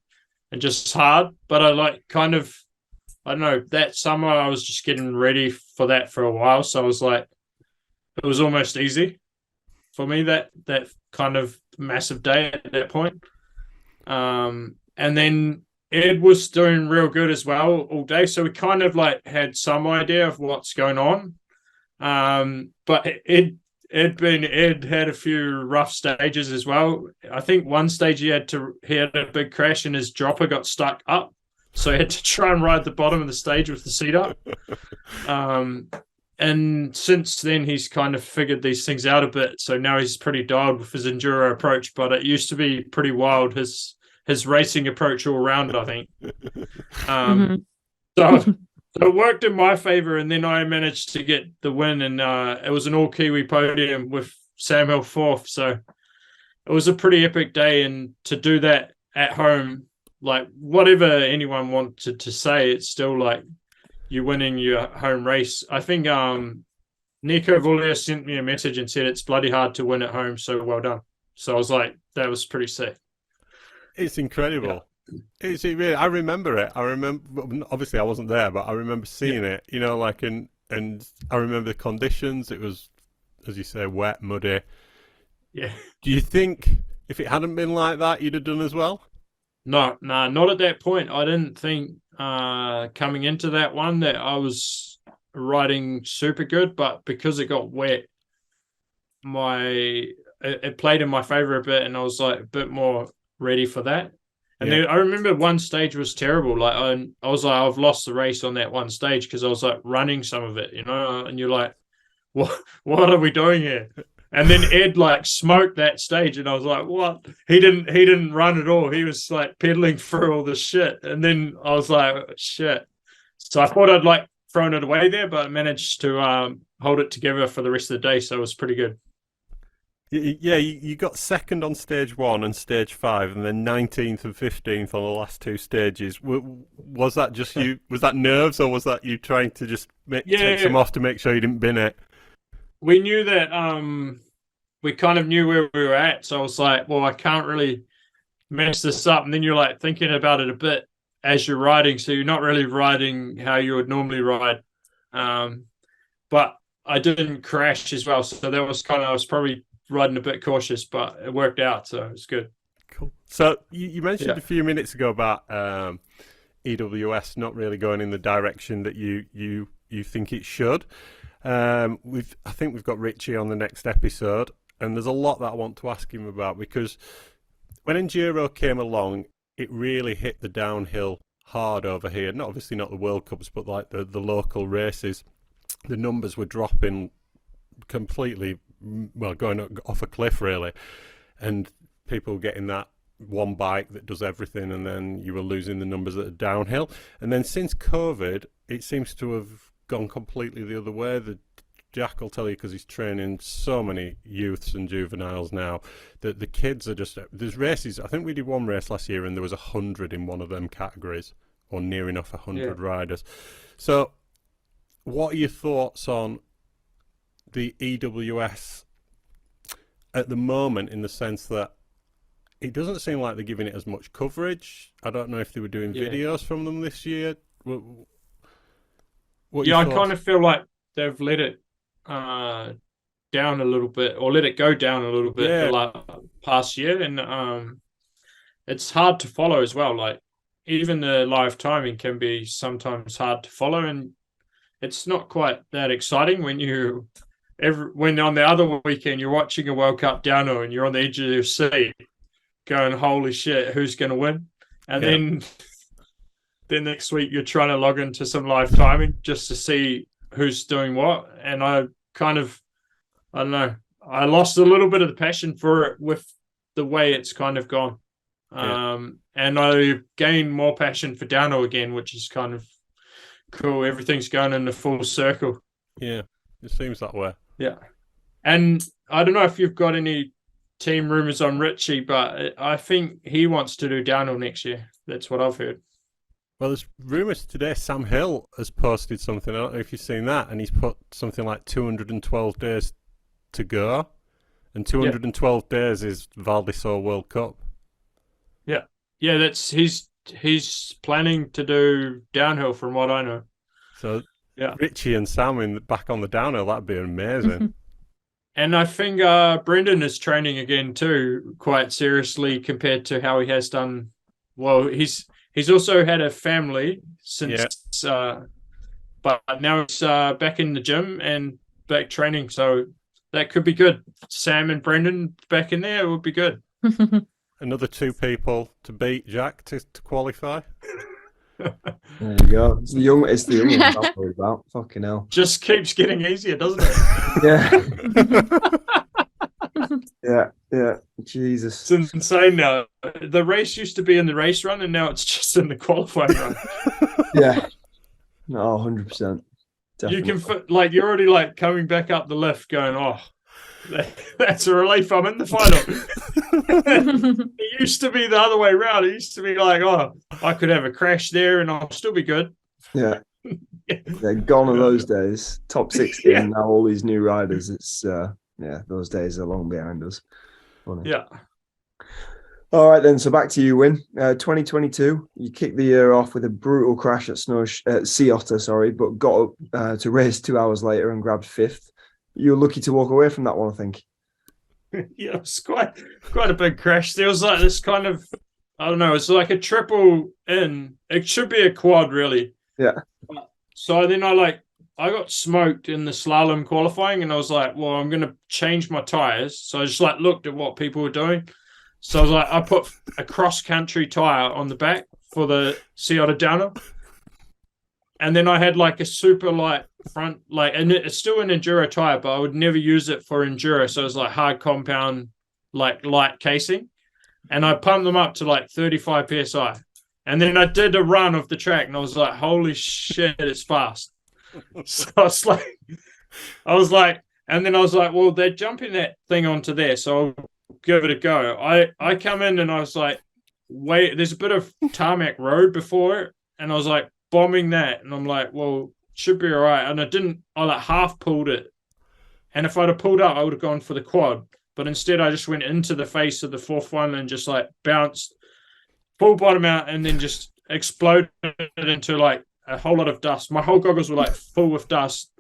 and just hard. But I don't know, that summer I was just getting ready for that for a while, so I was like, it was almost easy for me, that kind of massive day at that point. And then Ed was doing real good as well all day, so we kind of like had some idea of what's going on. But Ed had a few rough stages as well. I think one stage he had a big crash and his dropper got stuck up, so he had to try and ride the bottom of the stage with the seat up. And since then, he's kind of figured these things out a bit. So now he's pretty dialed with his enduro approach, but it used to be pretty wild, his racing approach all around, I think. So it worked in my favor, and then I managed to get the win, and it was an all-Kiwi podium with Sam Hill fourth. So it was a pretty epic day, and to do that at home, like whatever anyone wanted to say, it's still like you're winning your home race. I think Nico Vulia sent me a message and said it's bloody hard to win at home, so well done. So I was like, that was pretty sick. It's incredible. Yeah. Really, I remember it. Obviously I wasn't there, but I remember seeing it, like, and I remember the conditions. It was, as you say, wet, muddy. Yeah. Do you think if it hadn't been like that, you'd have done as well? No, not at that point. I didn't think coming into that one that I was riding super good, but because it got wet, it played in my favor a bit, and I was like a bit more ready for that. And Yeah. then I remember one stage was terrible. Like I was like, I've lost the race on that one stage because I was like running some of it, and you're like, what are we doing here? And then Ed like smoked that stage, and I was like, what? He didn't run at all. He was like pedaling through all this shit. And then I was like, shit. So I thought I'd like thrown it away there, but I managed to hold it together for the rest of the day. So it was pretty good. Yeah, you got second on stage 1 and stage 5, and then 19th and 15th on the last 2 stages. Was that just you? Was that nerves, or was that you trying to just take some off to make sure you didn't bin it? We knew that we kind of knew where we were at. So I was like, well, I can't really mess this up. And then you're like thinking about it a bit as you're riding. So you're not really riding how you would normally ride. But I didn't crash as well. So that was I was probably riding a bit cautious, but it worked out. So it was good. Cool. So you mentioned a few minutes ago about EWS not really going in the direction that you think it should. I think we've got Richie on the next episode, and there's a lot that I want to ask him about, because when Enduro came along, it really hit the downhill hard over here. Obviously not the World Cups, but like the local races. The numbers were dropping completely, well, going off a cliff really, and people getting that one bike that does everything, and then you were losing the numbers that are downhill. And then since COVID, it seems to have gone completely the other way. Jack will tell you, because he's training so many youths and juveniles now, that the kids are just, there's races. I think we did one race last year and there was 100 in one of them categories, or near enough 100 riders. So what are your thoughts on the EWS at the moment, in the sense that it doesn't seem like they're giving it as much coverage? I don't know if they were doing videos from them this year. What I kind of feel like they've let it down a little bit, or let it go down a little bit the past year, and it's hard to follow as well. Like even the live timing can be sometimes hard to follow, and it's not quite that exciting when on the other weekend you're watching a World Cup downhill and you're on the edge of your seat going, holy shit, who's going to win? And then next week you're trying to log into some live timing just to see who's doing what. And I don't know, I lost a little bit of the passion for it with the way it's kind of gone. And I gained more passion for downhill again, which is kind of cool. Everything's going in a full circle. Yeah, it seems that way. Yeah. And I don't know if you've got any team rumours on Richie, but I think he wants to do downhill next year. That's what I've heard. Well, there's rumours today. Sam Hill has posted something. I don't know if you've seen that, and he's put something like 212 days to go, and 212 days is Val d'Isère World Cup. Yeah, that's he's planning to do downhill, from what I know. So Richie and Sam back on the downhill, that'd be amazing. And I think Brendan is training again too, quite seriously compared to how he has done. Well, he's also had a family since, but now he's back in the gym and back training. So that could be good. Sam and Brendan back in there would be good. Another 2 people to beat Jack to qualify. There you go. It's the young one I'm worried about. Fucking hell. Just keeps getting easier, doesn't it? Yeah. Jesus. It's insane now. The race used to be in the race run, and now it's just in the qualifying run. Yeah. No, 100%. Definitely. You can you're already coming back up the lift, going, oh, that's a relief. I'm in the final. It used to be the other way around. It used to be like, oh, I could have a crash there and I'll still be good. Yeah. They're gone are those days. Top 16 and now all these new riders. It's those days are long behind us. Funny. Yeah. All right then. So back to you, Win. 2022. You kicked the year off with a brutal crash at Sea Otter, but got up to race 2 hours later and grabbed 5th. You were lucky to walk away from that one, I think. Yeah, it was quite a big crash. There was like this kind of, I don't know, it's like a triple in. It should be a quad, really. Yeah. So then I got smoked in the slalom qualifying, and I was like, well, I'm going to change my tires. So I just looked at what people were doing, So I was like, I put a cross-country tyre on the back for the Sea Otter Downer. And then I had like a super light front, like, and it's still an enduro tyre, but I would never use it for enduro. So it was like hard compound, like light casing. And I pumped them up to like 35 PSI. And then I did a run of the track and I was like, holy shit, it's fast. So I was like, and then I was like, well, they're jumping that thing onto there. So I'll give it a go. I come in and I was like, wait, there's a bit of tarmac road before it. And I was like, bombing that, and I'm like, well, should be all right. And I like half pulled it, and if I'd have pulled up, I would have gone for the quad, but instead I just went into the face of the fourth one and just like bounced full bottom out, and then just exploded into like a whole lot of dust. My whole goggles were like full with dust,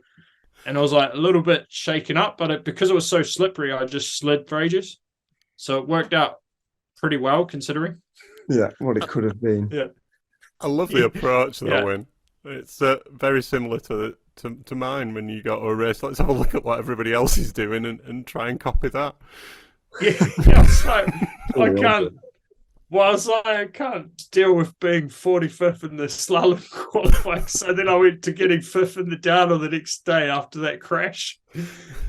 and I was like a little bit shaken up, but because it was so slippery, I just slid for ages. So it worked out pretty well considering. Yeah, what it could have been. Yeah. I love the approach, though, Win. It's very similar to mine when you go to a race. Let's have a look at what everybody else is doing and try and copy that. Yeah, I was like, I can't. Well, I was like, I can't deal with being 45th in the slalom qualifying. So then I went to getting 5th in the downer the next day after that crash.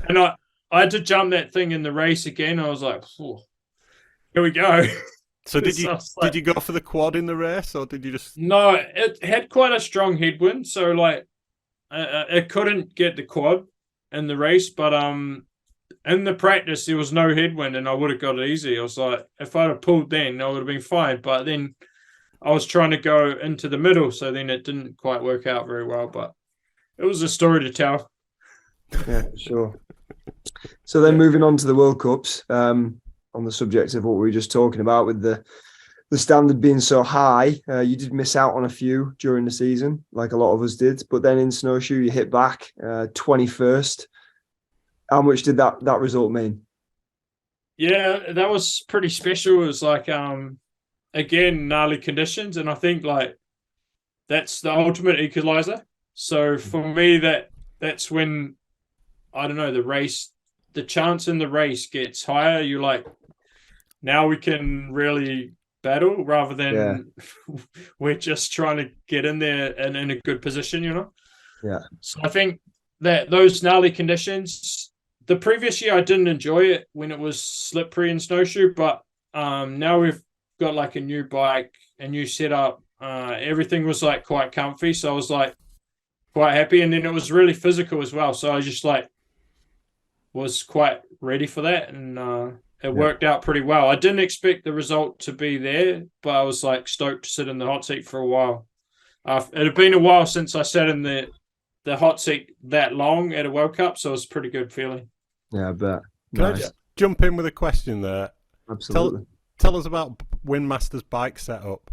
And I had to jump that thing in the race again. I was like, oh, here we go. So did you go for the quad in the race, or did you just? No, it had quite a strong headwind, so like it couldn't get the quad in the race. But in the practice there was no headwind, and I would have got it easy. I was like, if I'd have pulled then, I would have been fine. But then I was trying to go into the middle, so then it didn't quite work out very well. But it was a story to tell. Yeah, sure. So then moving on to the World Cups. On the subject of what we were just talking about, with the standard being so high, you did miss out on a few during the season, like a lot of us did. But then in snowshoe, you hit back 21st. How much did that result mean? Yeah, that was pretty special. It was like, again, gnarly conditions, and I think like that's the ultimate equalizer. So for me, that's when, I don't know, the chance in the race gets higher. You're like, now we can really battle rather than we're just trying to get in there and in a good position, you know? Yeah. So I think that those gnarly conditions, the previous year I didn't enjoy it when it was slippery and snowshoe, but now we've got like a new bike, a new setup. Everything was like quite comfy. So I was like quite happy. And then it was really physical as well. So I just like was quite ready for that, and it worked out pretty well. I didn't expect the result to be there, but I was like stoked to sit in the hot seat for a while. It had been a while since I sat in the hot seat that long at a World Cup, so it was a pretty good feeling. Yeah, I bet. Can I just jump in with a question there? Absolutely. Tell us about Windmaster's bike setup.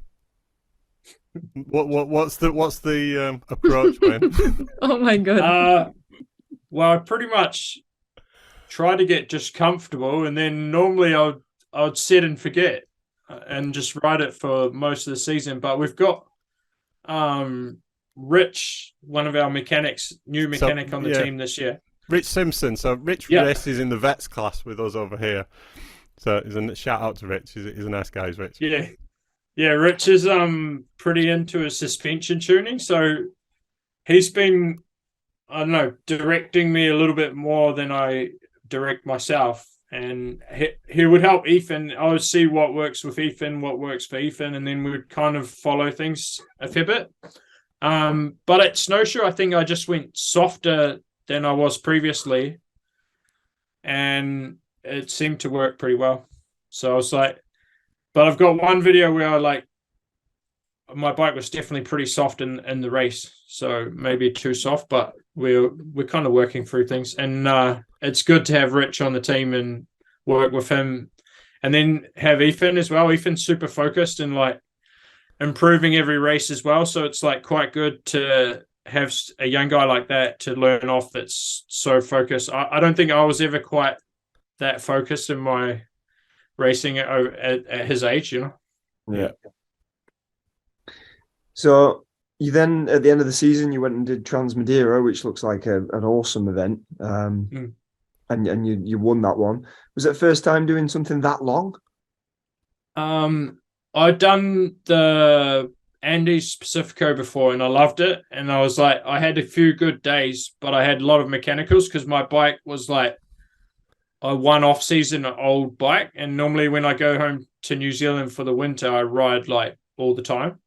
What's the approach, man? Oh my god. Well, I pretty much try to get just comfortable, and then normally I would set and forget and just ride it for most of the season. But we've got Rich, one of our mechanics, new mechanic on the team this year. Rich Simpson. So Rich races in the vets class with us over here. So he's a shout out to Rich. He's a nice guy, Rich. Yeah. Rich is pretty into his suspension tuning, so he's been, I don't know, directing me a little bit more than I direct myself, and he would help Ethan. I would see what works with Ethan, what works for Ethan, and then we would kind of follow things a fair bit. But at snowshoe, I think I just went softer than I was previously, and it seemed to work pretty well. So I was like, but I've got one video where I like, my bike was definitely pretty soft in the race, so maybe too soft, but we're kind of working through things, and it's good to have Rich on the team and work with him, and then have Ethan as well. Ethan's super focused and like improving every race as well, so it's like quite good to have a young guy like that to learn off that's so focused. I don't think I was ever quite that focused in my racing at his age, you know. Yeah. So you then, at the end of the season, you went and did Transmadeira, which looks like an awesome event, and you won that one. Was it first time doing something that long? I'd done the Andes Pacifico before and I loved it. And I was like, I had a few good days, but I had a lot of mechanicals because my bike was like a one-off season old bike. And normally when I go home to New Zealand for the winter, I ride like all the time.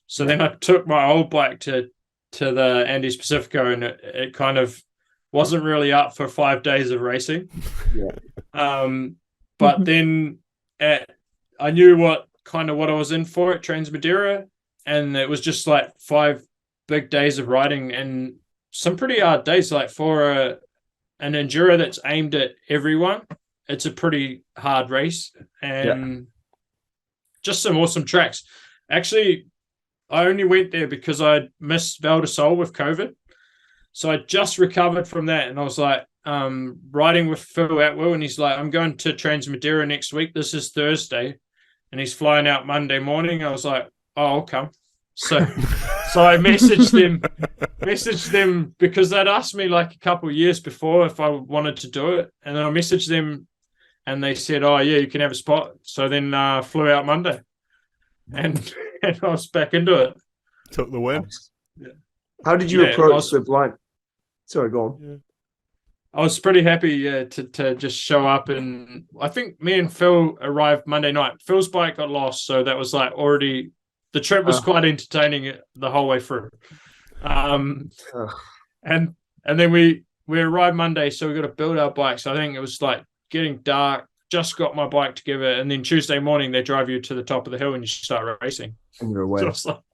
So then I took my old bike to the Andes Pacifico and it kind of wasn't really up for 5 days of racing. But then I knew what I was in for at Transmadeira, and it was just like 5 big days of riding and some pretty hard days. Like for an enduro that's aimed at everyone, it's a pretty hard race and just some awesome tracks. Actually, I only went there because I missed Val di Sol with COVID. So I just recovered from that, and I was like riding with Phil Atwell, and he's like, I'm going to Transmadeira next week. This is Thursday. And he's flying out Monday morning. I was like, oh, I'll come. So I messaged them because they'd asked me like a couple of years before if I wanted to do it. And then I messaged them and they said, oh, yeah, you can have a spot. So then flew out Monday and I was back into it. Took the win. Yeah. How did you approach the blind? Sorry, go on. Yeah. I was pretty happy to just show up, and I think me and Phil arrived Monday night. Phil's bike got lost, so that was like already the trip was quite entertaining the whole way through. And then we arrived Monday, so we got to build our bikes. I think it was like getting dark. Just got my bike together, and then Tuesday morning they drive you to the top of the hill and you start racing. And you're away. So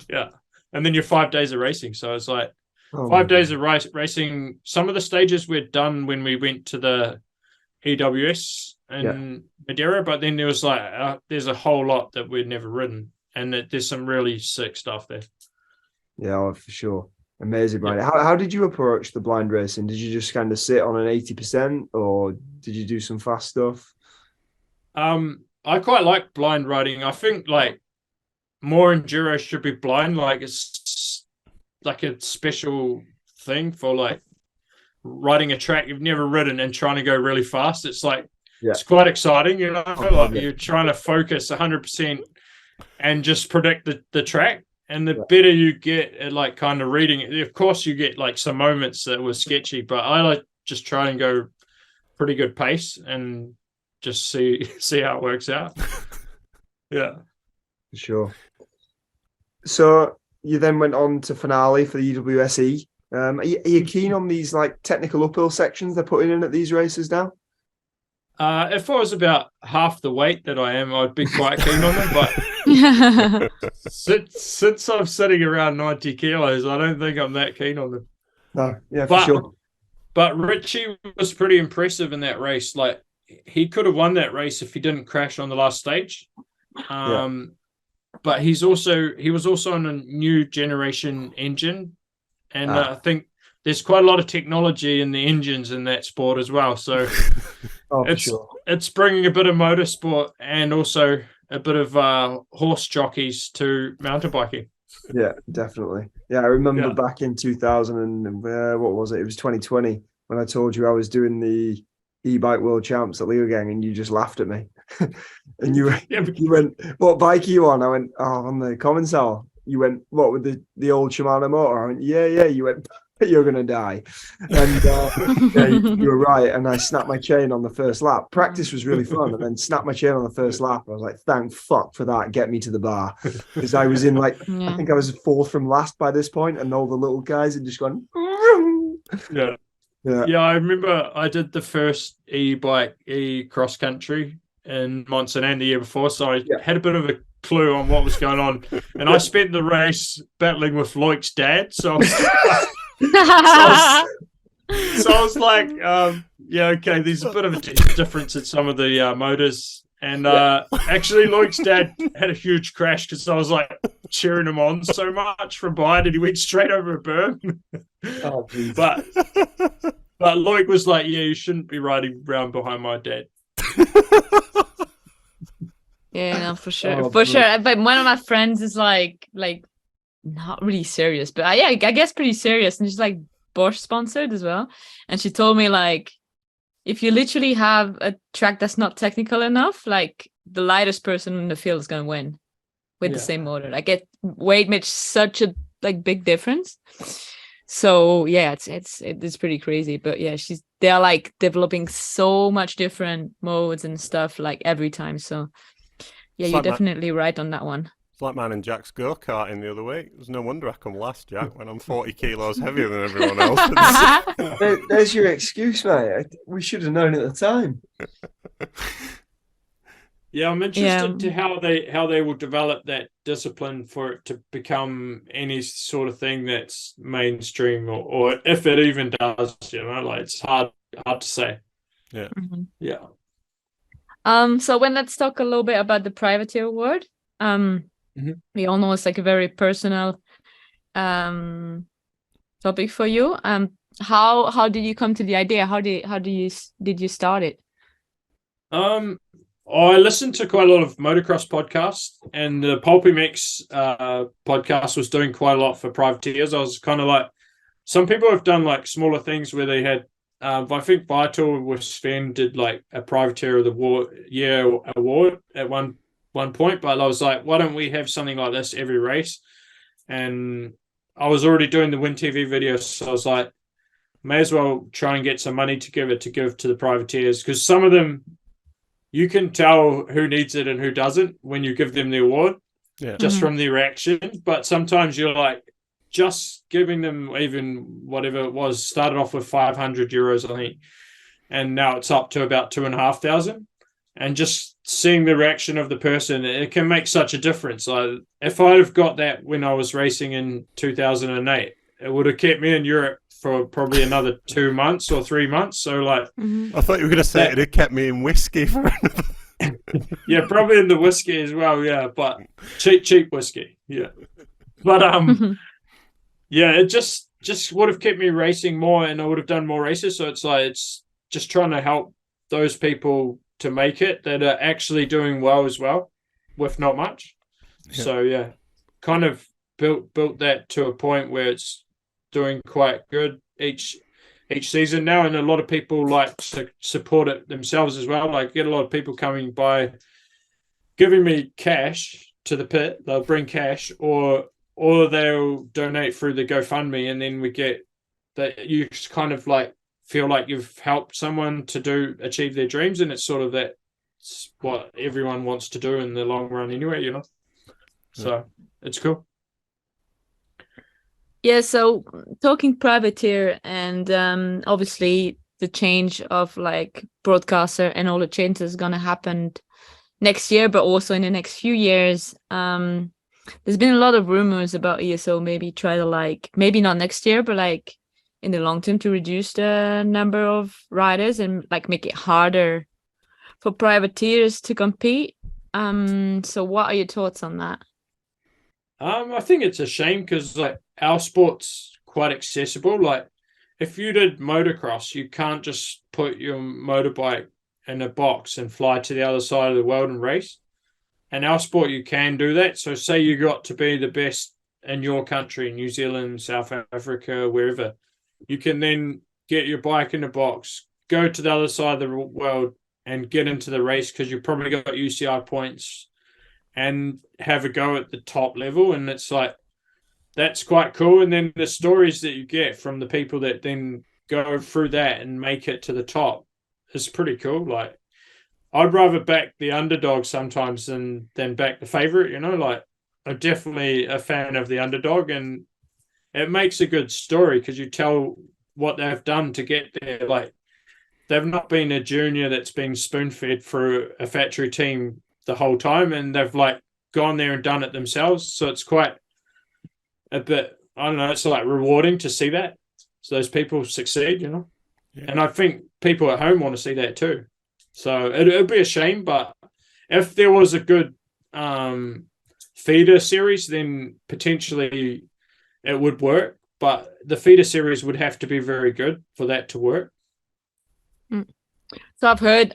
yeah, and then you're 5 days of racing. So it's like. 5 days of racing. Some of the stages we're done when we went to the EWS in Madeira, but then there was like there's a whole lot that we'd never ridden, and there's some really sick stuff there. Yeah, for sure. Amazing, Brian. Yeah. How did you approach the blind racing? Did you just kind of sit on an 80%, or did you do some fast stuff? I quite like blind riding. I think like more enduro should be blind. Like it's like a special thing for like riding a track you've never ridden and trying to go really fast. It's like it's quite exciting, you know. Like you're trying to focus 100% and just predict the track. And the better you get at like kind of reading it, of course you get like some moments that were sketchy, but I like just try and go pretty good pace and just see how it works out. Yeah, for sure. So you then went on to finale for the EWSE. Are you keen on these like technical uphill sections they're putting in at these races now? If I was about half the weight that I am, I'd be quite keen on them. But since I'm sitting around 90 kilos, I don't think I'm that keen on them. No, for sure. But Richie was pretty impressive in that race. Like he could have won that race if he didn't crash on the last stage. But he was also on a new generation engine, and I think there's quite a lot of technology in the engines in that sport as well. So it's bringing a bit of motorsport and also a bit of horse jockeys to mountain biking. Yeah, definitely. Yeah, I remember back in 2000 and what was it? It was 2020 when I told you I was doing the e-bike world champs at Leogang, and you just laughed at me. And you went, what bike are you on? I went, on the Commensal. You went, what, with the old Shimano motor? I went, yeah. You went, you're gonna die. And you were right. And I snapped my chain on the first lap. Practice was really fun, and then snapped my chain on the first lap. I was like, thank fuck for that. Get me to the bar, because I was in I think I was fourth from last by this point, and all the little guys had just gone. Yeah, I remember I did the first e-bike cross country in Montserrat the year before, so I had a bit of a clue on what was going on, and I spent the race battling with Loic's dad. So I was like, okay, there's a bit of a difference in some of the motors. And actually, Loic's dad had a huge crash because I was like cheering him on so much from behind, and he went straight over a berm. Oh, geez. But Loic was like, yeah, you shouldn't be riding around behind my dad. Yeah, no, for sure. Sure. But one of my friends is like not really serious, but I guess pretty serious, and she's like Bosch sponsored as well. And she told me like, if you literally have a track that's not technical enough, like the lightest person in the field is going to win with the same motor. Like weight makes such a like big difference. So yeah, it's pretty crazy. But yeah, they're like developing so much different modes and stuff like every time. So yeah, you're definitely right on that one. It's like mine and Jack's go-karting the other week. There's no wonder I come last, Jack, when I'm 40 kilos heavier than everyone else. There's your excuse, mate. We should have known at the time. Yeah, I'm interested to how they will develop that discipline for it to become any sort of thing that's mainstream, or if it even does. Like it's hard to say. Yeah, yeah. So let's talk a little bit about the Privateer Award. We all know it's like a very personal topic for you. How did you come to the idea? How did you start it? I listened to quite a lot of motocross podcasts, and the Pulpy Mix podcast was doing quite a lot for privateers. I was kind of like, some people have done like smaller things where they had, I think Vital with Sven did like a Privateer of the Year award at one point, but I was like, why don't we have something like this every race? And I was already doing the Win TV videos, so I was like, may as well try and get some money to give to the privateers, because some of them, you can tell who needs it and who doesn't when you give them the award, just from their reaction. But sometimes you're like, just giving them even whatever it was, started off with €500, I think, and now it's up to about 2,500. And just seeing the reaction of the person, it can make such a difference. Like, if I'd have got that when I was racing in 2008, it would have kept me in Europe for probably another 2 months or 3 months. So like, I thought you were going to say it had kept me in whiskey for another. Yeah, probably in the whiskey as well. Yeah, but cheap whiskey. Yeah, but yeah, it just would have kept me racing more, and I would have done more races. So it's like, it's just trying to help those people to make it that are actually doing well as well, with not much. Yeah. So yeah, kind of built that to a point where it's doing quite good each season now, and a lot of people like to support it themselves as well. Like, get a lot of people coming by, giving me cash to the pit. They'll bring cash, or they'll donate through the GoFundMe, and then we get that. You kind of like feel like you've helped someone to achieve their dreams, and it's sort of that's what everyone wants to do in the long run anyway, So it's cool. Yeah, so talking privateer, and obviously the change of like broadcaster and all the changes going to happen next year, but also in the next few years. There's been a lot of rumors about ESO maybe try to like, maybe not next year, but like in the long term, to reduce the number of riders and like make it harder for privateers to compete. So what are your thoughts on that? I think it's a shame, because like our sport's quite accessible. Like, if you did motocross, you can't just put your motorbike in a box and fly to the other side of the world and race. And our sport, you can do that. So say you got to be the best in your country, New Zealand, South Africa, wherever, you can then get your bike in a box, go to the other side of the world and get into the race, because you've probably got UCI points, and have a go at the top level. And it's like, that's quite cool. And then the stories that you get from the people that then go through that and make it to the top is pretty cool. Like, I'd rather back the underdog sometimes than back the favorite, like, I'm definitely a fan of the underdog, and it makes a good story because you tell what they've done to get there. Like, they've not been a junior that's been spoon-fed for a factory team the whole time, and they've like gone there and done it themselves. So it's quite a bit, I don't know, it's like rewarding to see that. So those people succeed, Yeah. And I think people at home want to see that too. So it'd be a shame, but if there was a good feeder series, then potentially it would work. But the feeder series would have to be very good for that to work. So I've heard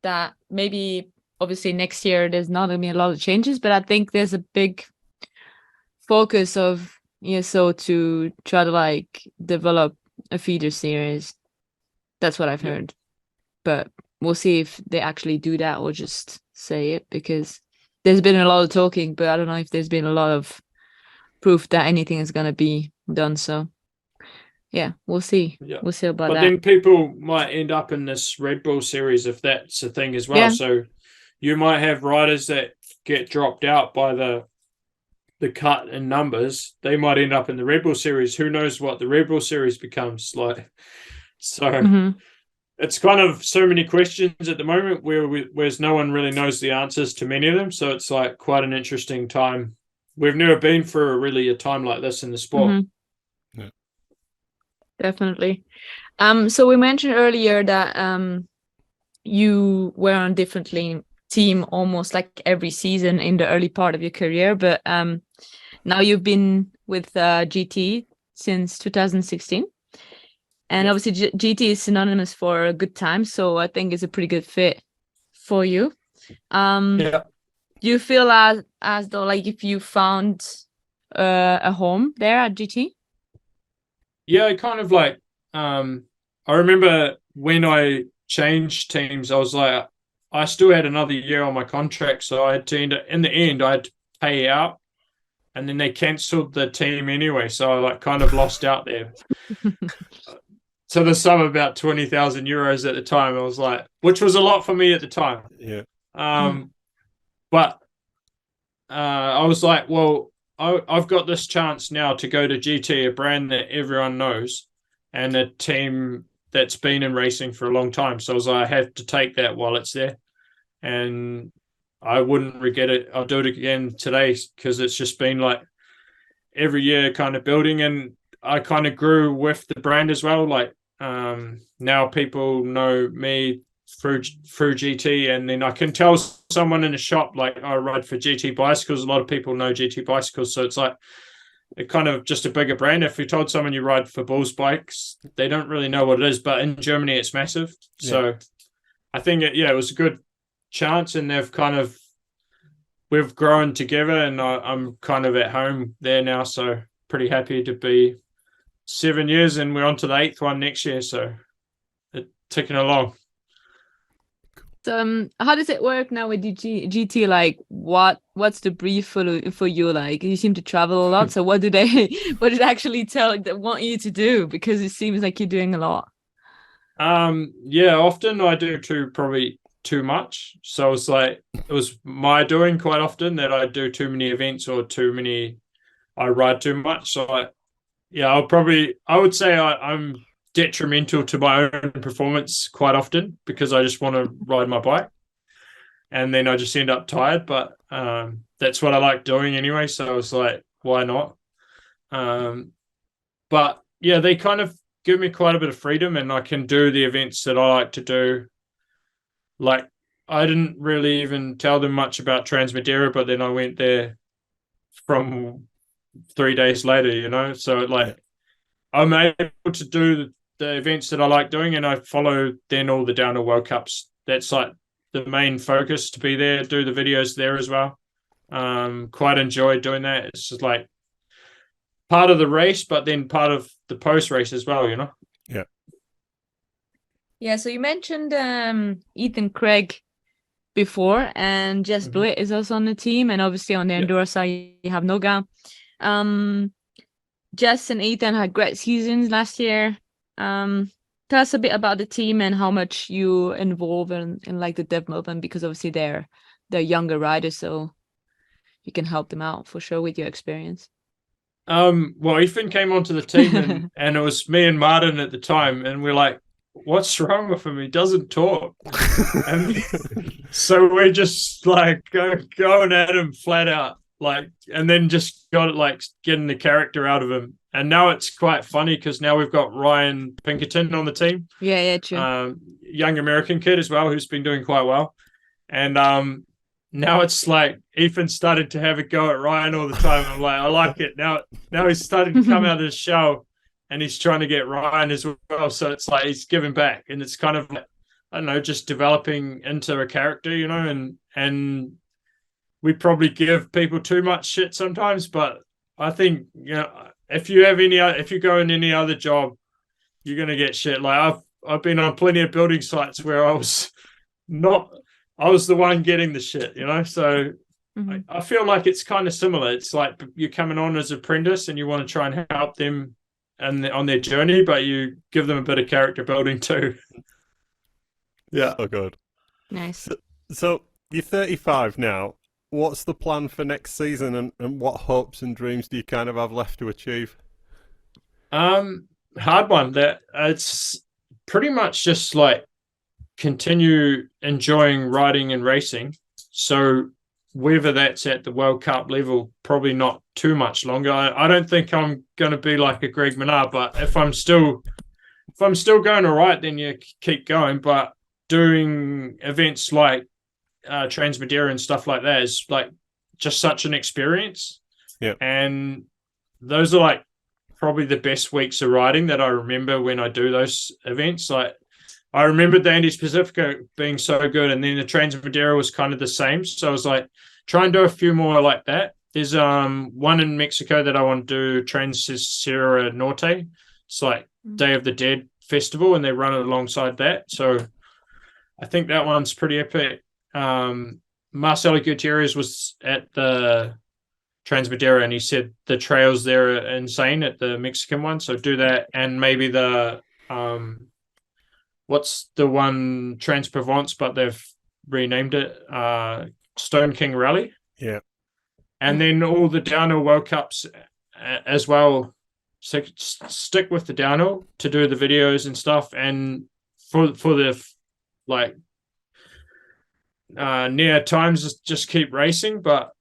that maybe obviously next year there's not going to be a lot of changes, but I think there's a big focus of ESO to try to like develop a feeder series. That's what I've heard. But we'll see if they actually do that or just say it, because there's been a lot of talking, but I don't know if there's been a lot of proof that anything is going to be done. So yeah, we'll see. Yeah. We'll see about But that. then people might end up in this Red Bull series if that's a thing as well. Yeah. So you might have riders that get dropped out by the cut in numbers. They might end up in the Red Bull series. Who knows what the Red Bull series becomes like? So it's kind of so many questions at the moment whereas no one really knows the answers to many of them. So it's like quite an interesting time. We've never been through really a time like this in the sport. Yeah. Definitely. So we mentioned earlier that you were on different team almost like every season in the early part of your career, but now you've been with GT since 2016, and obviously GT is synonymous for a good time, so I think it's a pretty good fit for you. Yeah. Do you feel as though like if you found a home there at GT? Yeah, kind of like I remember when I changed teams, I was like, I still had another year on my contract, so I had to in the end I had to pay out, and then they cancelled the team anyway, so I like kind of lost out there. So the sum of about 20,000 euros at the time, I was like, which was a lot for me at the time. Yeah. But I was like, well, I've got this chance now to go to GT, a brand that everyone knows, and a team that's been in racing for a long time. So I was like, I have to take that while it's there, and I wouldn't regret it. I'll do it again today because it's just been like every year kind of building, and I kind of grew with the brand as well. Like now people know me through GT, and then I can tell someone in a shop like I ride for GT bicycles. A lot of people know GT bicycles, so it's like it kind of just a bigger brand. If you told someone you ride for Bulls bikes, they don't really know what it is, but in Germany it's massive. Yeah. So I think it was a good chance, and we've grown together, and I'm kind of at home there now, so pretty happy to be 7 years, and we're on to the 8th one next year, so it's ticking along. So, how does it work now with GT? Like, what's the brief for you? Like, you seem to travel a lot. So, what do they actually they want you to do? Because it seems like you're doing a lot. Yeah, often I do probably too much. So it's like it was my doing quite often that I do too many events or I ride too much. So I would say I'm detrimental to my own performance quite often because I just want to ride my bike, and then I just end up tired. But that's what I like doing anyway, so I was like, why not? But yeah, they kind of give me quite a bit of freedom, and I can do the events that I like to do. Like, I didn't really even tell them much about Transmadeira, but then I went there from 3 days later, so like I'm able to do the events that I like doing, and I follow then all the downhill World Cups. That's like the main focus, to be there, do the videos there as well. Quite enjoy doing that. It's just like part of the race, but then part of the post race as well, Yeah, so you mentioned Ethan Craig before, and Jess Blitt is also on the team, and obviously on the Enduro side you have Noga. Jess and Ethan had great seasons last year. Tell us a bit about the team and how much you involve in like the development, because obviously they're younger riders, so you can help them out for sure with your experience. Well, Ethan came onto the team and it was me and Martin at the time, and we're like, what's wrong with him? He doesn't talk. And so we're just like going at him flat out, like, and then just got it like getting the character out of him. And now it's quite funny because now we've got Ryan Pinkerton on the team. Yeah, true. Young American kid as well, who's been doing quite well. And now it's like Ethan started to have a go at Ryan all the time. I'm like, I like it. Now he's starting to come out of his shell, and he's trying to get Ryan as well. So it's like he's giving back, and it's kind of like, I don't know, just developing into a character, and we probably give people too much shit sometimes, but I think, if you go in any other job, you're going to get shit. Like I've been on plenty of building sites where I was the one getting the shit, So I feel like it's kind of similar. It's like you're coming on as an apprentice and you want to try and help them on their journey, but you give them a bit of character building too. Yeah. Oh, good. Nice. So you're 35 now. What's the plan for next season, and what hopes and dreams do you kind of have left to achieve? Hard one. That it's pretty much just like continue enjoying riding and racing. So whether that's at the World Cup level, probably not too much longer. I don't think I'm going to be like a Greg Minnaar, but if I'm still going all right, then you keep going. But doing events like Transmadeira and stuff like that is like just such an experience. Yeah. And those are like probably the best weeks of riding that I remember when I do those events. Like I remember the Andes Pacifico being so good, and then the Transmadeira was kind of the same. So I was like, try and do a few more like that. There's one in Mexico that I want to do, Sierra Norte. It's like Day of the Dead festival, and they run it alongside that. So I think that one's pretty epic. Marcelo Gutierrez was at the Transmadeira, and he said the trails there are insane at the Mexican one. So do that, and maybe the what's the one Trans-Provence, but they've renamed it Stone King Rally. Yeah. And then all the downhill World Cups as well. So stick with the downhill to do the videos and stuff, and for the like near times, just keep racing, but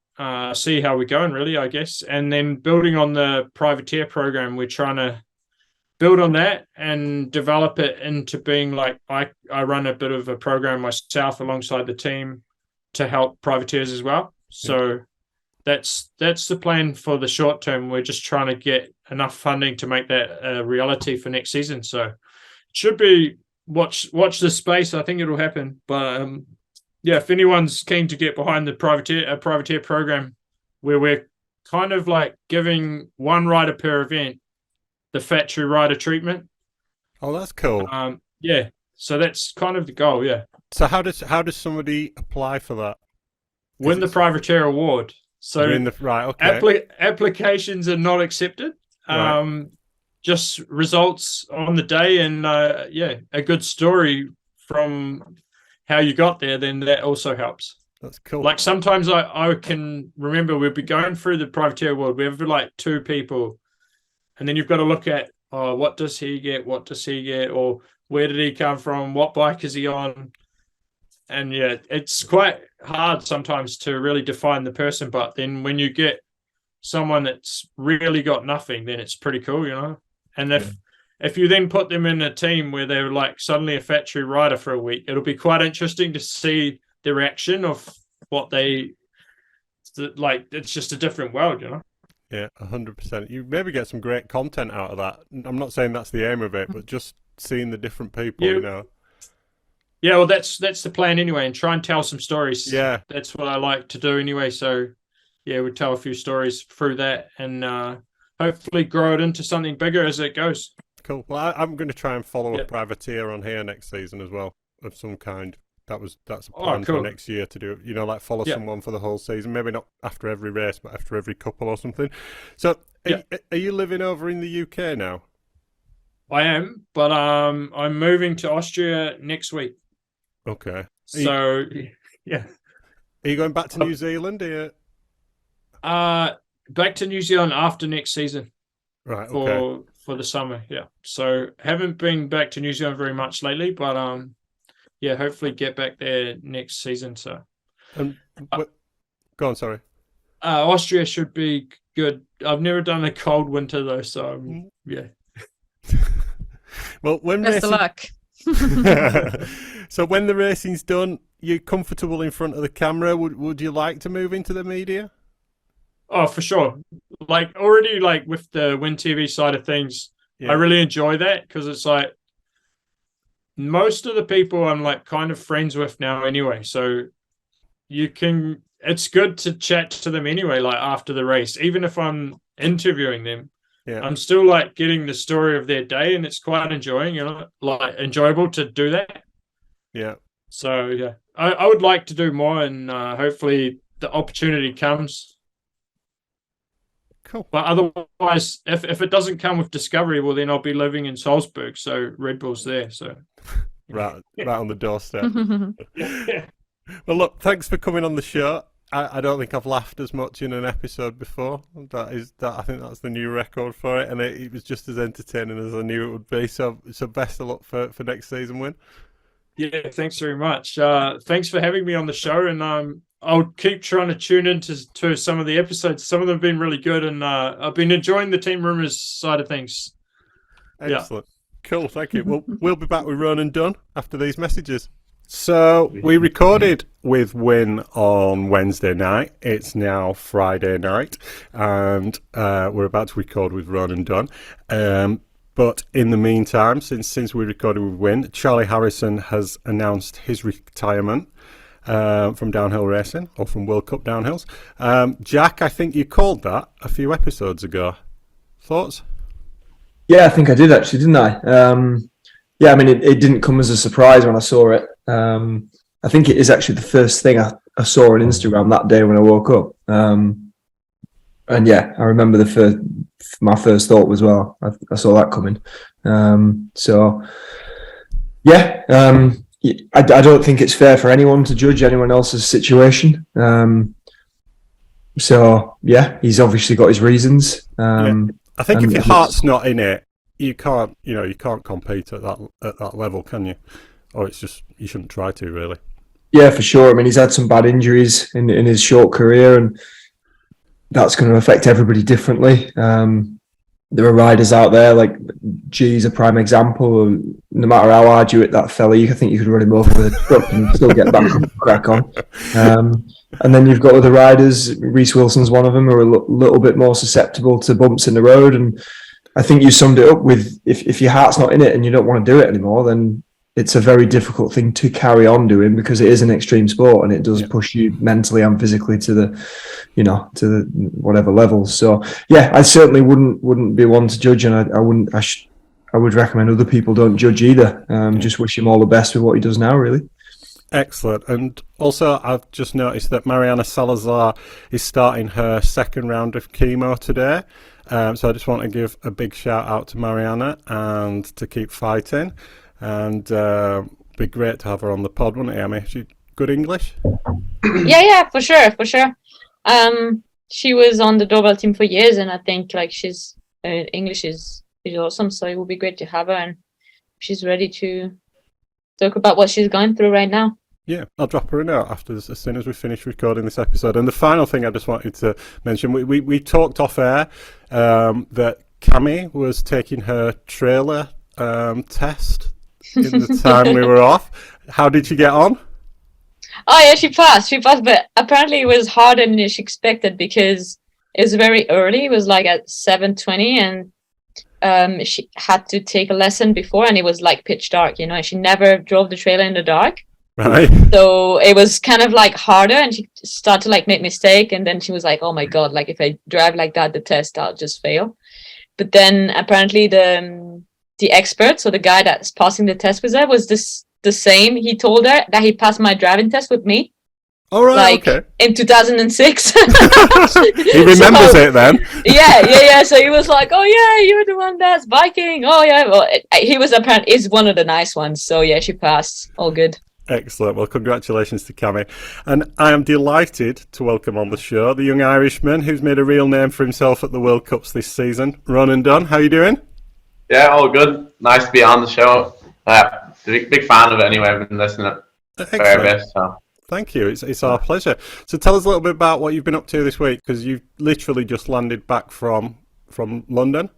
see how we're going, really, I guess. And then building on the privateer program, we're trying to build on that and develop it into being like I run a bit of a program myself alongside the team to help privateers as well. So that's the plan for the short term. We're just trying to get enough funding to make that a reality for next season. So it should be watch the space. I think it'll happen. But if anyone's keen to get behind the privateer program, where we're kind of like giving one rider per event the factory rider treatment. Oh, that's cool. So that's kind of the goal. Yeah. So how does somebody apply for that? Win the privateer award. So applications are not accepted. Right. Just results on the day, and a good story from how you got there, then that also helps. That's cool. Like sometimes I can remember we'd be going through the privateer award. We have like 2 people, and then you've got to look at, what does he get? What does he get? Or where did he come from? What bike is he on? And it's quite hard sometimes to really define the person. But then when you get someone that's really got nothing, then it's pretty cool, And if you then put them in a team where they're like suddenly a factory rider for a week, it'll be quite interesting to see the reaction of what they like. It's just a different world, Yeah, 100%. You maybe get some great content out of that. I'm not saying that's the aim of it, but just seeing the different people, Yeah, well, that's the plan anyway, and try and tell some stories. Yeah. That's what I like to do anyway. So, we'll tell a few stories through that, and hopefully grow it into something bigger as it goes. Cool. Well, I'm going to try and follow a privateer on here next season as well, of some kind. That's a plan for next year to do. Like follow someone for the whole season. Maybe not after every race, but after every couple or something. So, are you living over in the UK now? I am, but I'm moving to Austria next week. Okay. So, Are you going back to New Zealand? Back to New Zealand after next season. Right. Okay. For the summer. Yeah. So haven't been back to New Zealand very much lately, but hopefully get back there next season. So. Go on. Sorry. Austria should be good. I've never done a cold winter though, so Well, when best of luck. So when the racing's done, you're comfortable in front of the camera. Would you like to move into the media? Oh, for sure. Like already, like with the Win TV side of things, I really enjoy that because it's like most of the people I'm like kind of friends with now anyway. So it's good to chat to them anyway, like after the race, even if I'm interviewing them, I'm still like getting the story of their day, and it's quite enjoyable to do that. Yeah. So yeah, I would like to do more, and hopefully the opportunity comes. Cool. But otherwise, if it doesn't come with Discovery, well, then I'll be living in Salzburg, so Red Bull's there. So right on the doorstep. yeah. Well, look, thanks for coming on the show. I don't think I've laughed as much in an episode before. I think that's the new record for it, and it was just as entertaining as I knew it would be. So best of luck for next season, Win. Yeah, thanks very much. Thanks for having me on the show, and I'll keep trying to tune into some of the episodes. Some of them have been really good, and I've been enjoying the Team Rumours side of things. Excellent. Yeah. Cool, thank you. Well, we'll be back with Ronan Dunne after these messages. So we recorded with Win on Wednesday night. It's now Friday night, and we're about to record with Ronan Dunne. But in the meantime, since we recorded with Win, Charlie Harrison has announced his retirement from downhill racing, or from World Cup downhills. Jack, I think you called that a few episodes ago. Thoughts? Yeah, I think I did actually, didn't I? Yeah, I mean, it didn't come as a surprise when I saw it. I think it is actually the first thing I saw on Instagram that day when I woke up. And yeah, I remember my first thought was, well, I saw that coming. So yeah, I don't think it's fair for anyone to judge anyone else's situation. So yeah, he's obviously got his reasons. Yeah. I think if your heart's not in it, you can't compete at that level, can you? Or it's just, you shouldn't try to, really. Yeah, for sure. I mean, he's had some bad injuries in his short career, and that's going to affect everybody differently. There are riders out there, like G's a prime example. No matter how hard you hit that fella, I think you could run him over with a truck and still get back and crack on. And then you've got other riders, Reece Wilson's one of them, who are a little bit more susceptible to bumps in the road. And I think you summed it up with, if your heart's not in it and you don't want to do it anymore, then it's a very difficult thing to carry on doing, because it is an extreme sport and it does push you mentally and physically to the whatever levels. So yeah, I certainly wouldn't be one to judge, and I would recommend other people don't judge either. Just wish him all the best with what he does now, really. Excellent. And also, I've just noticed that Mariana Salazar is starting her second round of chemo today. So I just want to give a big shout out to Mariana and to keep fighting. And be great to have her on the pod, wouldn't it, Amy? She good English? Yeah, for sure. She was on the doorbell team for years, and I think like she's English is awesome. So it would be great to have her, and she's ready to talk about what she's going through right now. Yeah, I'll drop her a note after this, as soon as we finish recording this episode. And the final thing I just wanted to mention, we talked off air that Camille was taking her trailer test in the time we were off. How did she get on? Oh yeah, she passed, but apparently it was harder than she expected, because it was very early. It was like at 7:20, and she had to take a lesson before, and it was like pitch dark, and she never drove the trailer in the dark. Right. So it was kind of like harder, and she started to like make mistake, and then she was like, oh my god, like if I drive like that, the test, I'll just fail. But then apparently the expert, so the guy that's passing the test with her, was the same. He told her that he passed my driving test with me. All right, like, okay. In 2006. He remembers it then. Yeah. So he was like, "Oh yeah, you're the one that's biking." Oh yeah. Well, he was apparently is one of the nice ones. So yeah, she passed. All good. Excellent. Well, congratulations to Camille. And I am delighted to welcome on the show the young Irishman who's made a real name for himself at the World Cups this season, Ronan Dunne. How you doing? Yeah, all good. Nice to be on the show. Big fan of it anyway. I've been listening to it a fair bit. So. Thank you. It's our pleasure. So tell us a little bit about what you've been up to this week, because you've literally just landed back from London.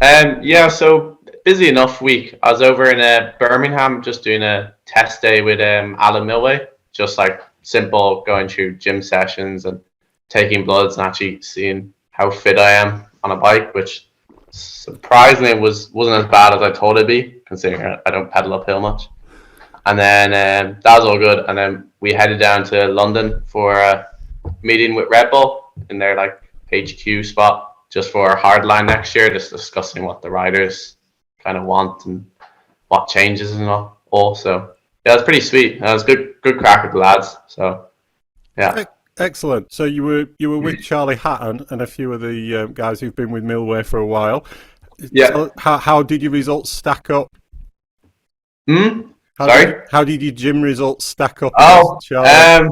Yeah, so busy enough week. I was over in Birmingham just doing a test day with Alan Mille, just like simple going through gym sessions and taking bloods and actually seeing how fit I am on a bike, which surprisingly wasn't as bad as I thought it'd be, considering I don't pedal uphill much. And then that was all good. And then we headed down to London for a meeting with Red Bull in their like HQ spot just for Hardline next year, just discussing what the riders kind of want and what changes and all. So yeah, it's pretty sweet. It was good crack with the lads. So yeah. Excellent. So you were with Charlie Hatton and a few of the guys who've been with Mille for a while. Yeah. So how did your results stack up? Sorry? How did your gym results stack up? Oh, Charlie?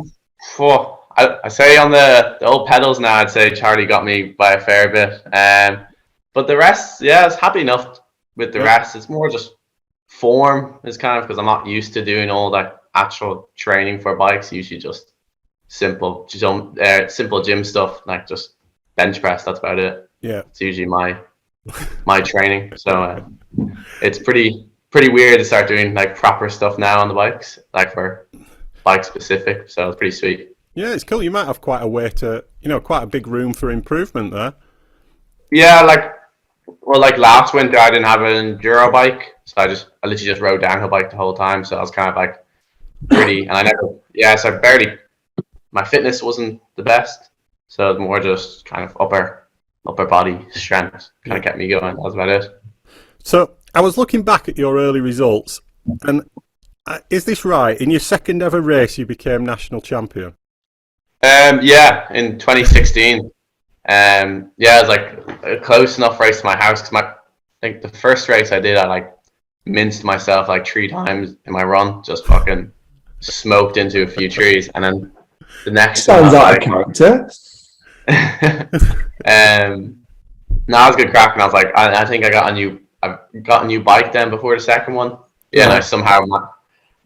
I say on the old pedals now, I'd say Charlie got me by a fair bit. But the rest, yeah, I was happy enough with the rest. It's more just form is kind of because I'm not used to doing all that actual training for bikes. Usually just simple gym stuff, like just bench press. That's about it. Yeah, it's usually my training. So it's pretty weird to start doing like proper stuff now on the bikes, like for bike specific. So it's pretty sweet. Yeah, it's cool. You might have quite a way to, quite a big room for improvement there. Yeah, like last winter I didn't have an enduro bike, so I literally just rode downhill bike the whole time. So I was kind of like pretty, and my fitness wasn't the best, so more just kind of upper body strength kind of kept me going. That was about it. So I was looking back at your early results, and is this right? In your second ever race, you became national champion. Yeah, in 2016. It was like a close enough race to my house because I think the first race I did, I like minced myself like 3 times in my run, just fucking smoked into a few trees, and then the next sounds like a character. No, it was good crack, and I was like, I think I got a new bike then before the second one. Yeah, and I somehow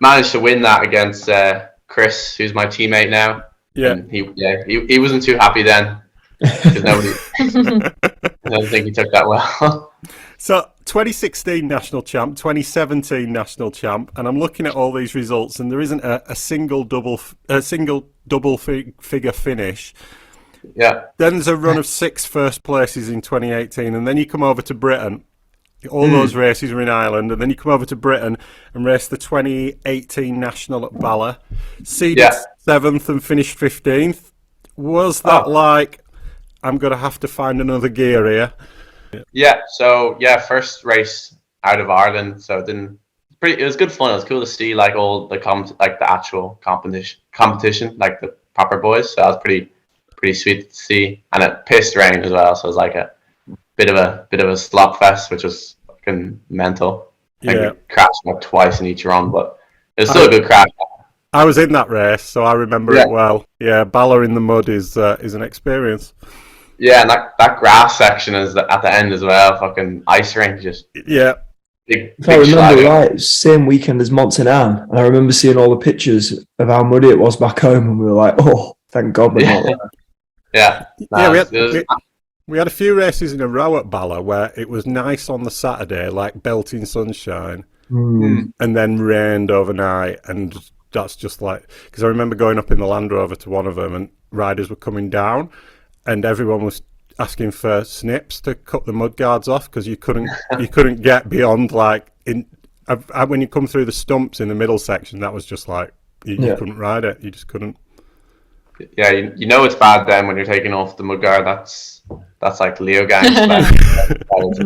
managed to win that against Chris, who's my teammate now. Yeah, and he wasn't too happy then because I don't think he took that well. So 2016 national champ, 2017 national champ, and I'm looking at all these results, and there isn't a single double figure finish. Yeah. Then there's a run of 6 first places in 2018, and then you come over to Britain. All those races were in Ireland, and then you come over to Britain and race the 2018 national at Bala. Seeded 7th and finished 15th. Was that like, I'm going to have to find another gear here? Yeah. So first race out of Ireland. So it was good fun. It was cool to see like all the the actual competition, like the proper boys. So that was pretty sweet to see, and it pissed rain as well. So it was like a bit of a slop fest, which was fucking mental. Yeah. We crashed like twice in each run, but it was still a good crash. I was in that race, so I remember it well. Yeah, Bala in the mud is an experience. Yeah, and that grass section is at the end as well. Fucking ice rink, just big. If I remember right, it was same weekend as Montanam, and I remember seeing all the pictures of how muddy it was back home, and we were like, "Oh, thank God we're not there." Yeah. We had a few races in a row at Bala where it was nice on the Saturday, like belting sunshine, and then rained overnight, and that's just like, because I remember going up in the Land Rover to one of them, and riders were coming down, and everyone was asking for snips to cut the mud guards off because you couldn't get beyond like when you come through the stumps in the middle section. That was just like you couldn't ride it. You just couldn't. Yeah, you know it's bad then when you're taking off the mudguard. That's like Leo gang. I'm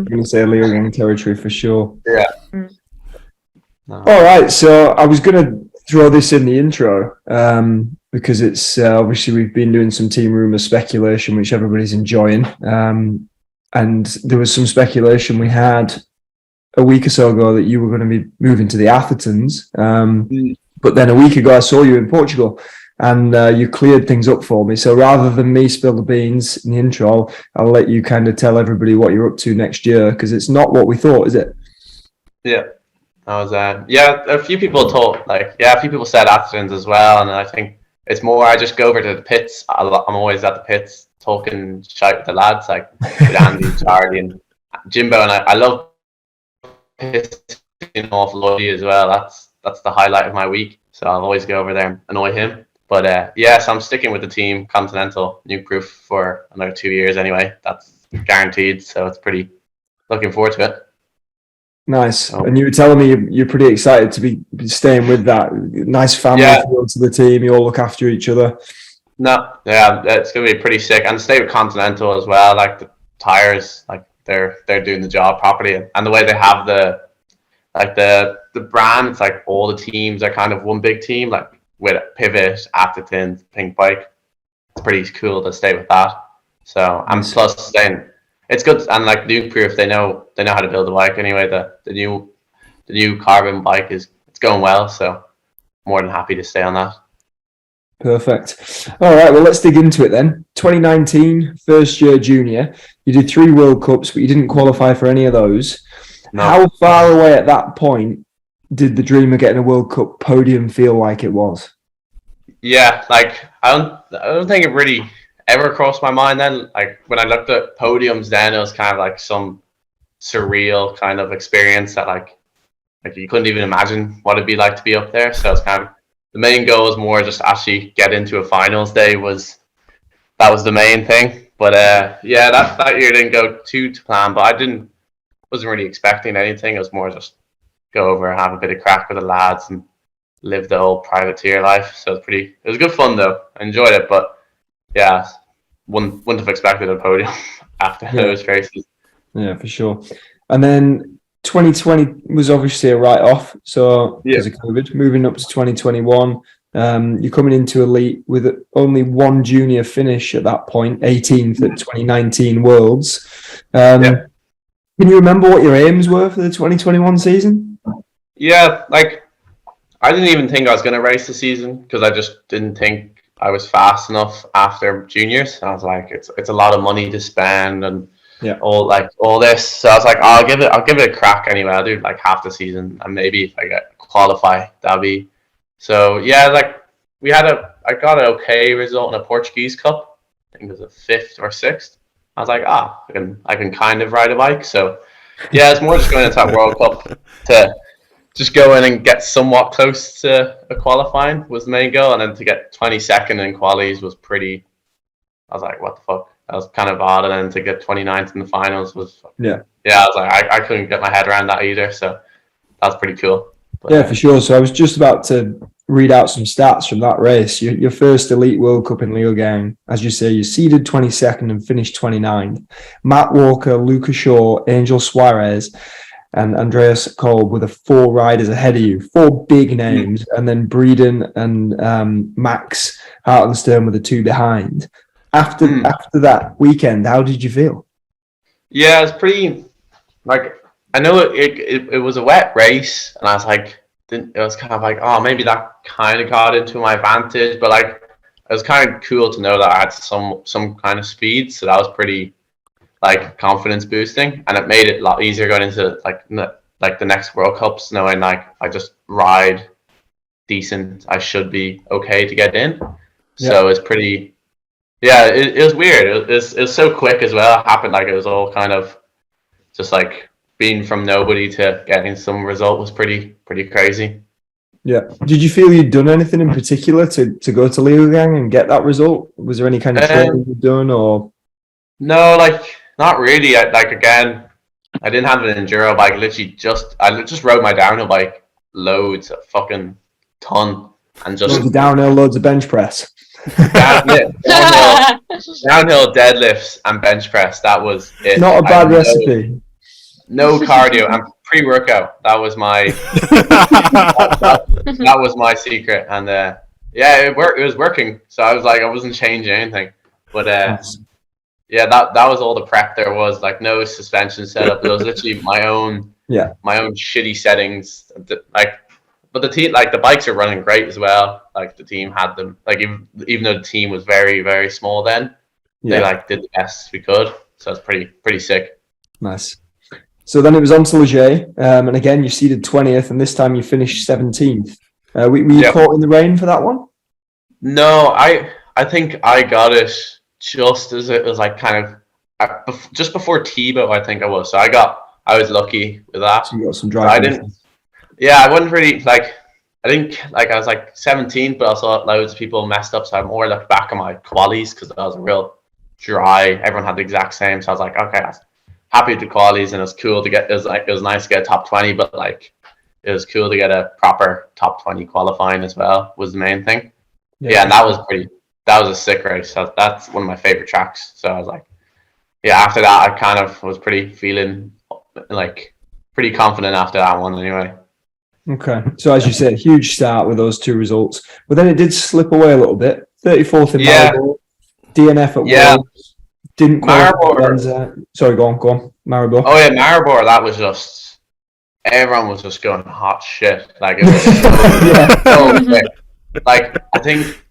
going to say Leo gang territory for sure. Yeah. All right, so I was going to throw this in the intro because it's obviously we've been doing some team rumour speculation, which everybody's enjoying. And there was some speculation we had a week or so ago that you were going to be moving to the Athertons. But then a week ago I saw you in Portugal. And you cleared things up for me. So rather than me spill the beans in the intro, I'll let you kind of tell everybody what you're up to next year, because it's not what we thought, is it? Yeah. I was a few people a few people said Athertons as well, and I think it's more I just go over to the pits. I'm always at the pits talking shite with the lads, like with Andy, Charlie, and Jimbo, and I love pissing off Loic as well. That's the highlight of my week. So I'll always go over there and annoy him. But so I'm sticking with the team Continental New Proof for another 2 years anyway. That's guaranteed. So it's pretty looking forward to it. Nice. And you were telling me you're pretty excited to be staying with that nice family feel to the team. You all look after each other. No, yeah, it's gonna be pretty sick. And stay with Continental as well. Like tires, like they're doing the job properly, and the way they have the brand, it's like all the teams are kind of one big team, like with Pivot, Atherton, Pink Bike. It's pretty cool to stay with that. So, and plus then it's good, and like Nuke Proof, they know how to build a bike anyway. The new carbon bike it's going well, so more than happy to stay on that. Perfect. All right, well, let's dig into it then. 2019, first year junior. You did 3 World Cups, but you didn't qualify for any of those. No. How far away at that point did the dream of getting a World Cup podium feel like it was? Yeah, like I don't think it really ever crossed my mind then. Like when I looked at podiums then, it was kind of like some surreal kind of experience that like you couldn't even imagine what it'd be like to be up there. So it's kind of, the main goal was more just actually get into a finals day that was the main thing. But yeah, that year didn't go to plan, but wasn't really expecting anything. It was more just go over, have a bit of crack with the lads and live the old privateer life. So it was good fun though. I enjoyed it, but yeah, wouldn't have expected a podium after those races. Yeah, for sure. And then 2020 was obviously a write-off, so because of COVID. Moving up to 2021, you're coming into elite with only one junior finish at that point, 18th at 2019 Worlds. Can you remember what your aims were for the 2021 season? Yeah, like I didn't even think I was going to race the season because I just didn't think I was fast enough after juniors. I was like, it's a lot of money to spend and all this. So I was like, I'll give it a crack anyway. I'll do like half the season, and maybe if I get qualify, that'll be. So yeah, like I got an okay result in a Portuguese Cup. I think it was a 5th or 6th. I was like, I can kind of ride a bike. So yeah, it's more just going into that World Cup to just go in and get somewhat close to a qualifying was the main goal, and then to get 22nd in qualies was pretty. I was like, what the fuck? That was kind of odd, and then to get 29th in the finals was I was like, I couldn't get my head around that either, so that was pretty cool. But, yeah, for sure. So I was just about to read out some stats from that race. Your first Elite World Cup in Leogang, as you say, you seeded 22nd and finished 29th. Matt Walker, Luca Shaw, Angel Suarez, and Andreas Kolb were the 4 riders ahead of you, 4 big names, and then Breeden and Max Hartenstern were the 2 behind. After that weekend, how did you feel? Yeah, it's pretty, like, I know it was a wet race, and I was like, it was kind of like, oh, maybe that kind of got into my advantage, but like, it was kind of cool to know that I had some kind of speed, so that was pretty, like, confidence boosting, and it made it a lot easier going into like the next World Cups, knowing like I just ride decent, I should be okay to get in. So it's pretty. Yeah, it was weird. It was so quick as well. It happened like it was all kind of just like being from nobody to getting some result was pretty crazy. Yeah. Did you feel you'd done anything in particular to go to Leogang and get that result? Was there any kind of training you'd done or? No, like not really. I didn't have an enduro bike. I just rode my downhill bike loads, a fucking ton, and just loads of downhill, loads of bench press. downhill deadlifts and bench press. That was it. Not a bad recipe. No cardio and pre-workout. That was my that was my secret. And it was working. So I was like, I wasn't changing anything. But yeah, that was all the prep there was. Like no suspension setup. It was literally my own shitty settings. But the team, like the bikes are running great as well. Like the team had them. Like even though the team was very, very small then, they like did the best we could. So it's pretty sick. Nice. So then it was on to Leger, and again you seeded 20th, and this time you finished 17th. Were you caught in the rain for that one? No, I think I got it just as it was like kind of just before Tebow. I think I was. So I was lucky with that. So you got some driving. I wasn't really like. I think like I was like 17, but I saw loads of people messed up. So I more looked back at my qualies because that was a real dry. Everyone had the exact same. So I was like, okay, I was happy with the qualies, and it was cool to get. It was nice to get a top 20, but like it was cool to get a proper top 20 qualifying as well. Was the main thing. Yeah, and that was a sick race. So that's one of my favorite tracks. So I was like, yeah, after that, I kind of was feeling like pretty confident after that one anyway. Okay. So as you said, huge start with those two results. But then it did slip away a little bit. 34th in Maribor, DNF at Worlds. Didn't qualify. Sorry, go on. Maribor. Oh yeah, Maribor, that was just, everyone was just going hot shit. Like, it was so quick. Like, I think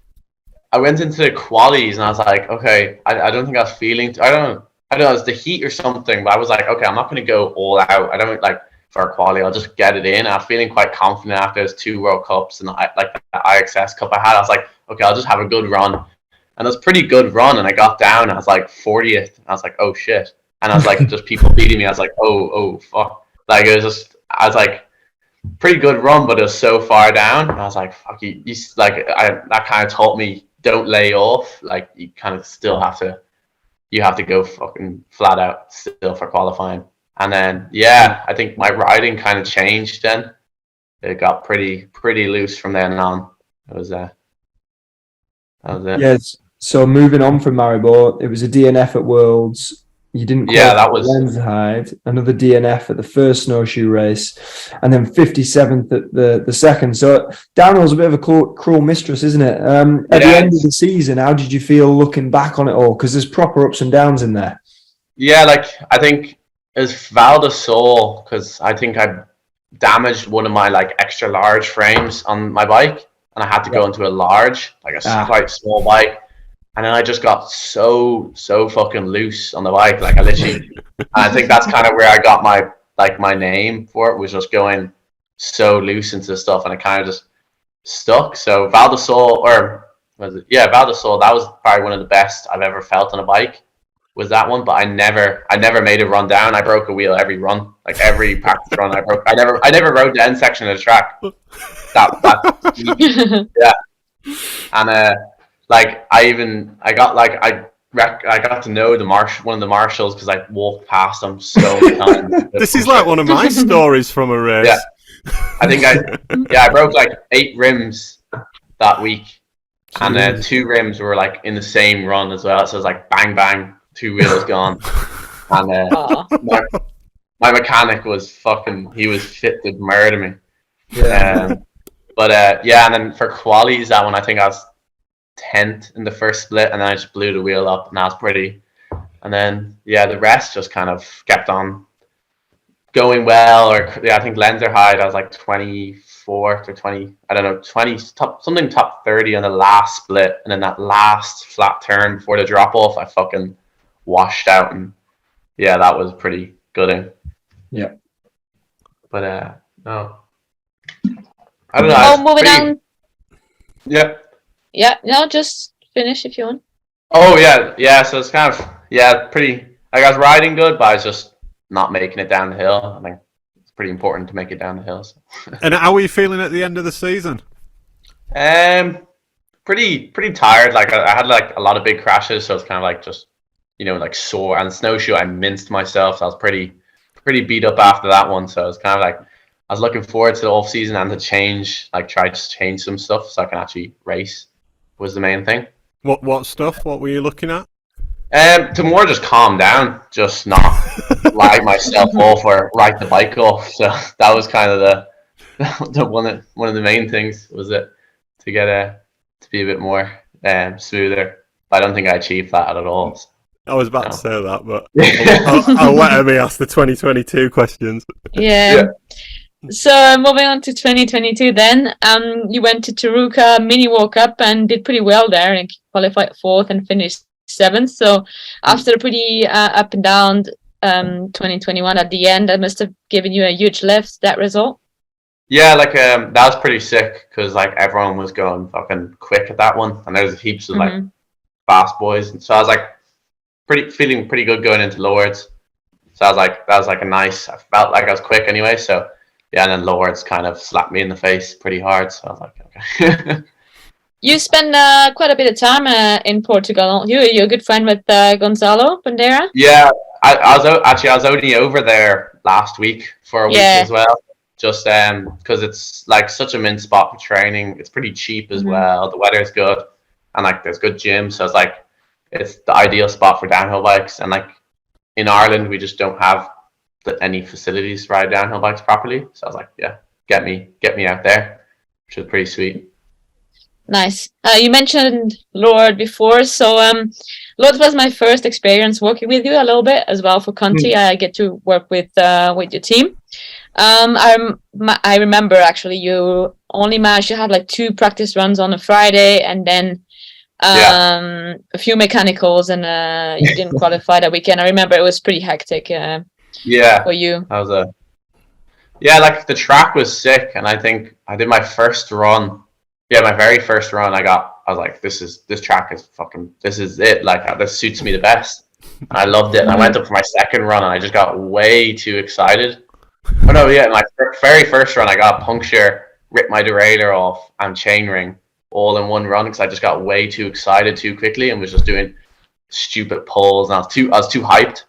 I went into the qualies and I was like, okay, I don't think I was feeling, I don't know, it's the heat or something, but I was like, okay, I'm not going to go all out. I don't like, for a quali, I'll just get it in. I was feeling quite confident after those 2 World Cups and like the IXS Cup I had. I was like, okay, I'll just have a good run. And it was a pretty good run, and I got down, I was like 40th, and I was like, oh shit. And I was like, just people beating me, I was like, oh fuck. Like, it was just, I was like, pretty good run, but it was so far down. And I was like, fuck, you like, that kind of taught me, don't lay off. Like, you kind of still have to go fucking flat out still for qualifying. And then, yeah, I think my riding kind of changed then. It got pretty loose from then on. That was it. Yes. So moving on from Maribor, it was a DNF at Worlds. You didn't that was Lenzerheide, another DNF at the first snowshoe race, and then 57th at the second. So downhill's a bit of a cruel mistress, isn't it? At the end of the season, how did you feel looking back on it all? Because there's proper ups and downs in there. Yeah, like, I think it's Val de Sol, because I think I damaged one of my like extra large frames on my bike, and I had to go into a large, like a quite small bike. And then I just got so fucking loose on the bike. Like, I literally, I think that's kind of where I got my name for it, was just going so loose into stuff, and it kind of just stuck. So Val de Sol, Val de Sol, that was probably one of the best I've ever felt on a bike, was that one. But I never made it run down. I broke a wheel every run, like every practice run I broke. I never rode the end section of the track. Yeah. And like, I got to know one of the marshals, because I walked past them so many times. This is like one of my stories from a race. Yeah, I think I broke like 8 rims that week, and then 2 rims were like in the same run as well. So it was like bang bang, 2 wheels gone, and my mechanic was he was fit to murder me. Yeah. And then for qualies, that one, I think I was 10th in the first split, and then I just blew the wheel up, and that was pretty. And then the rest just kind of kept on going well. Or I think Lenzerheide, I was like 24th or 20, I don't know, 20 top 30 on the last split, and then that last flat turn before the drop off, I fucking washed out, and that was pretty good. Yeah. But no, I don't know. Moving on. Yeah. Yeah, no, just finish if you want. Oh, yeah. So it's kind of, pretty, like, I was riding good, but I was just not making it down the hill. I think it's pretty important to make it down the hill. So. And how were you feeling at the end of the season? Pretty tired. Like, I had like a lot of big crashes, so it's kind of like just, like sore. And the snowshoe, I minced myself. So I was pretty beat up after that one. So it's kind of like, I was looking forward to the off season and to try to change some stuff so I can actually race. Was the main thing. What stuff? What were you looking at? To more just calm down, just not light myself off or ride the bike off. So that was kind of the one of the main things, was it to get to be a bit more smoother. But I don't think I achieved that at all. So, I was about to say that, but I'll let Emmy ask the 2022 questions. Yeah. So moving on to 2022 then, you went to Taruka Mini World Cup and did pretty well there and qualified 4th and finished 7th. So after a pretty up and down 2021 at the end, that must have given you a huge lift, that result. Yeah, like that was pretty sick, because like everyone was going fucking quick at that one, and there was heaps of like fast boys, and so I was like feeling pretty good going into Lords. So I was like, that was like I felt like I was quick anyway, so. Yeah, and then Lords kind of slapped me in the face pretty hard, so I was like, okay. You spend quite a bit of time in Portugal, aren't you? You're a good friend with Gonzalo Bandeira? Yeah, I was only over there last week for a week as well, just because it's like such a min spot for training. It's pretty cheap as well. The weather's good, and like there's good gyms, so it's like it's the ideal spot for downhill bikes. And like in Ireland we just don't have any facilities to ride downhill bikes properly. So I was like, yeah, get me out there, which was pretty sweet. Nice. You mentioned Lord before, so Lord was my first experience working with you a little bit as well for Conti. I get to work with your team. I remember actually you only managed to have like 2 practice runs on a Friday, and then a few mechanicals, and you didn't qualify that weekend. I remember it was pretty hectic. For you. That was like the track was sick, and I think I did my first run. Yeah, my very first run, I was like, this track is fucking, this is it. Like, this suits me the best. And I loved it. And I went up for my second run, and I just got way too excited. Oh no, yeah, my very first run, I got a puncture, ripped my derailleur off, and chainring all in one run because I just got way too excited too quickly and was just doing stupid pulls. And I was too hyped.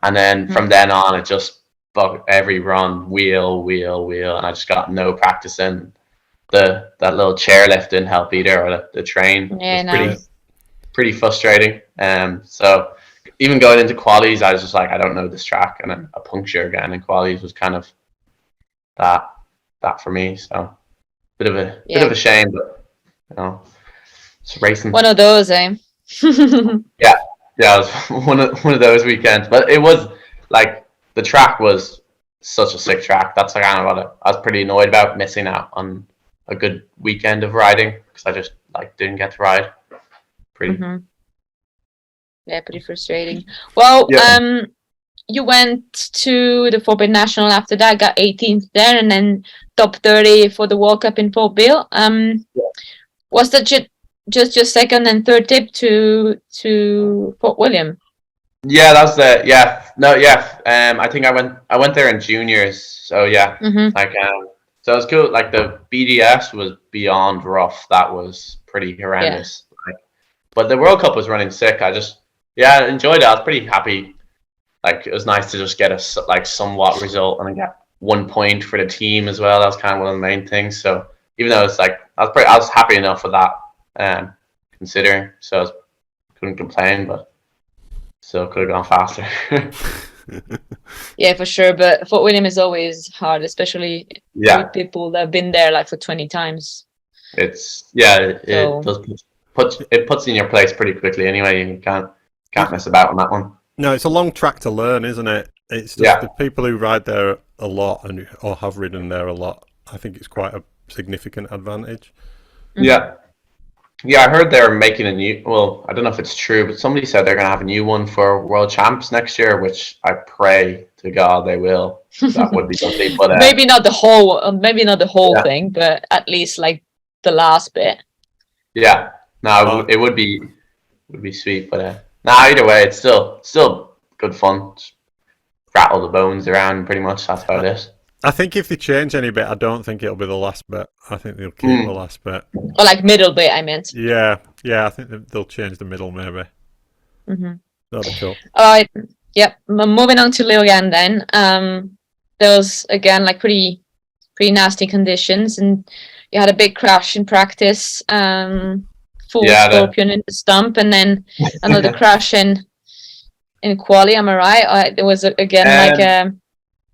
And then from then on, it just bugged every run, wheel, and I just got no practice in. That little chairlift didn't help either, or the train. Was pretty frustrating. So even going into qualies, I was just like, I don't know this track, and then a puncture again in qualies was kind of that for me. So bit of a shame, but it's racing. One of those, eh? Yeah, it was one of those weekends. But it was like the track was such a sick track. That's kind of what I was pretty annoyed about, missing out on a good weekend of riding because I just didn't get to ride. Pretty frustrating. Well, you went to the Fort Bill National after that, got 18th there, and then top 30 for the World Cup in Fort Bill. Was that just your second and third trip to Fort William? Yeah, that's I think I went there in juniors. So yeah, so it was cool. Like the BDS was beyond rough. That was pretty horrendous. But the World Cup was running sick. I enjoyed it. I was pretty happy. Like, it was nice to just get a somewhat result and then get 1 point for the team as well. That was kind of one of the main things. So even though it's I was happy enough with that, considering. So I couldn't complain, but still could have gone faster. Yeah, for sure. But Fort William is always hard, especially with people that have been there for 20 times. It puts in your place pretty quickly anyway. You can't mess about on that one. No, it's a long track to learn, isn't it? It's just the people who ride there a lot or have ridden there a lot. I think it's quite a significant advantage. Yeah. Yeah, I heard they're making a new. Well, I don't know if it's true, but somebody said they're going to have a new one for World Champs next year, which I pray to God they will. That would be something. But maybe not the whole thing, but at least the last bit. Yeah, no, it would be sweet, but either way, it's still good fun. Just rattle the bones around, pretty much. That's how it is. I think if they change any bit, I don't think it'll be the last bit. I think they'll keep the last bit. Or middle bit, I meant. Yeah, I think they'll change the middle maybe. That'll be cool. All right, yep. Moving on to Leogan then. There was again pretty nasty conditions, and you had a big crash in practice. Full scorpion in the stump, and then another crash in quali. Am I right? There was again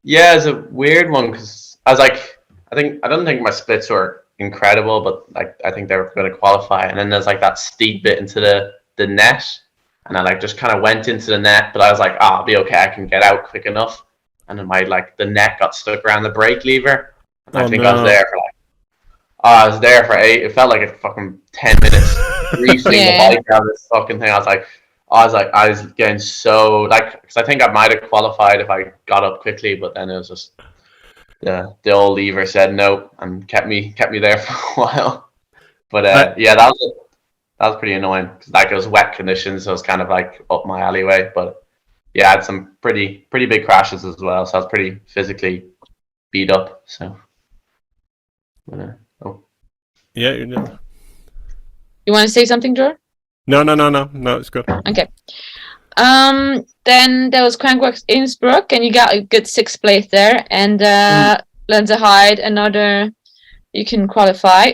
Yeah, it's a weird one because I was I don't think my splits were incredible, but I think they were going to qualify. And then there's that steep bit into the net, and I just kind of went into the net, but I was I'll be okay. I can get out quick enough. And then the net got stuck around the brake lever. And I think I was there for I was there for 8. It felt like a fucking 10 minutes greasing the bike out of this fucking thing. I was getting so because I think I might have qualified if I got up quickly, but then it was just the old lever said no and kept me there for a while. But that was pretty annoying because it was wet conditions, so it was kind of up my alleyway. But I had some pretty big crashes as well, so I was pretty physically beat up. So, yeah, You want to say something, George? No, it's good. Okay. Then there was Crankworx Innsbruck, and you got a good 6th place there. And Lenzerheide, another you can qualify.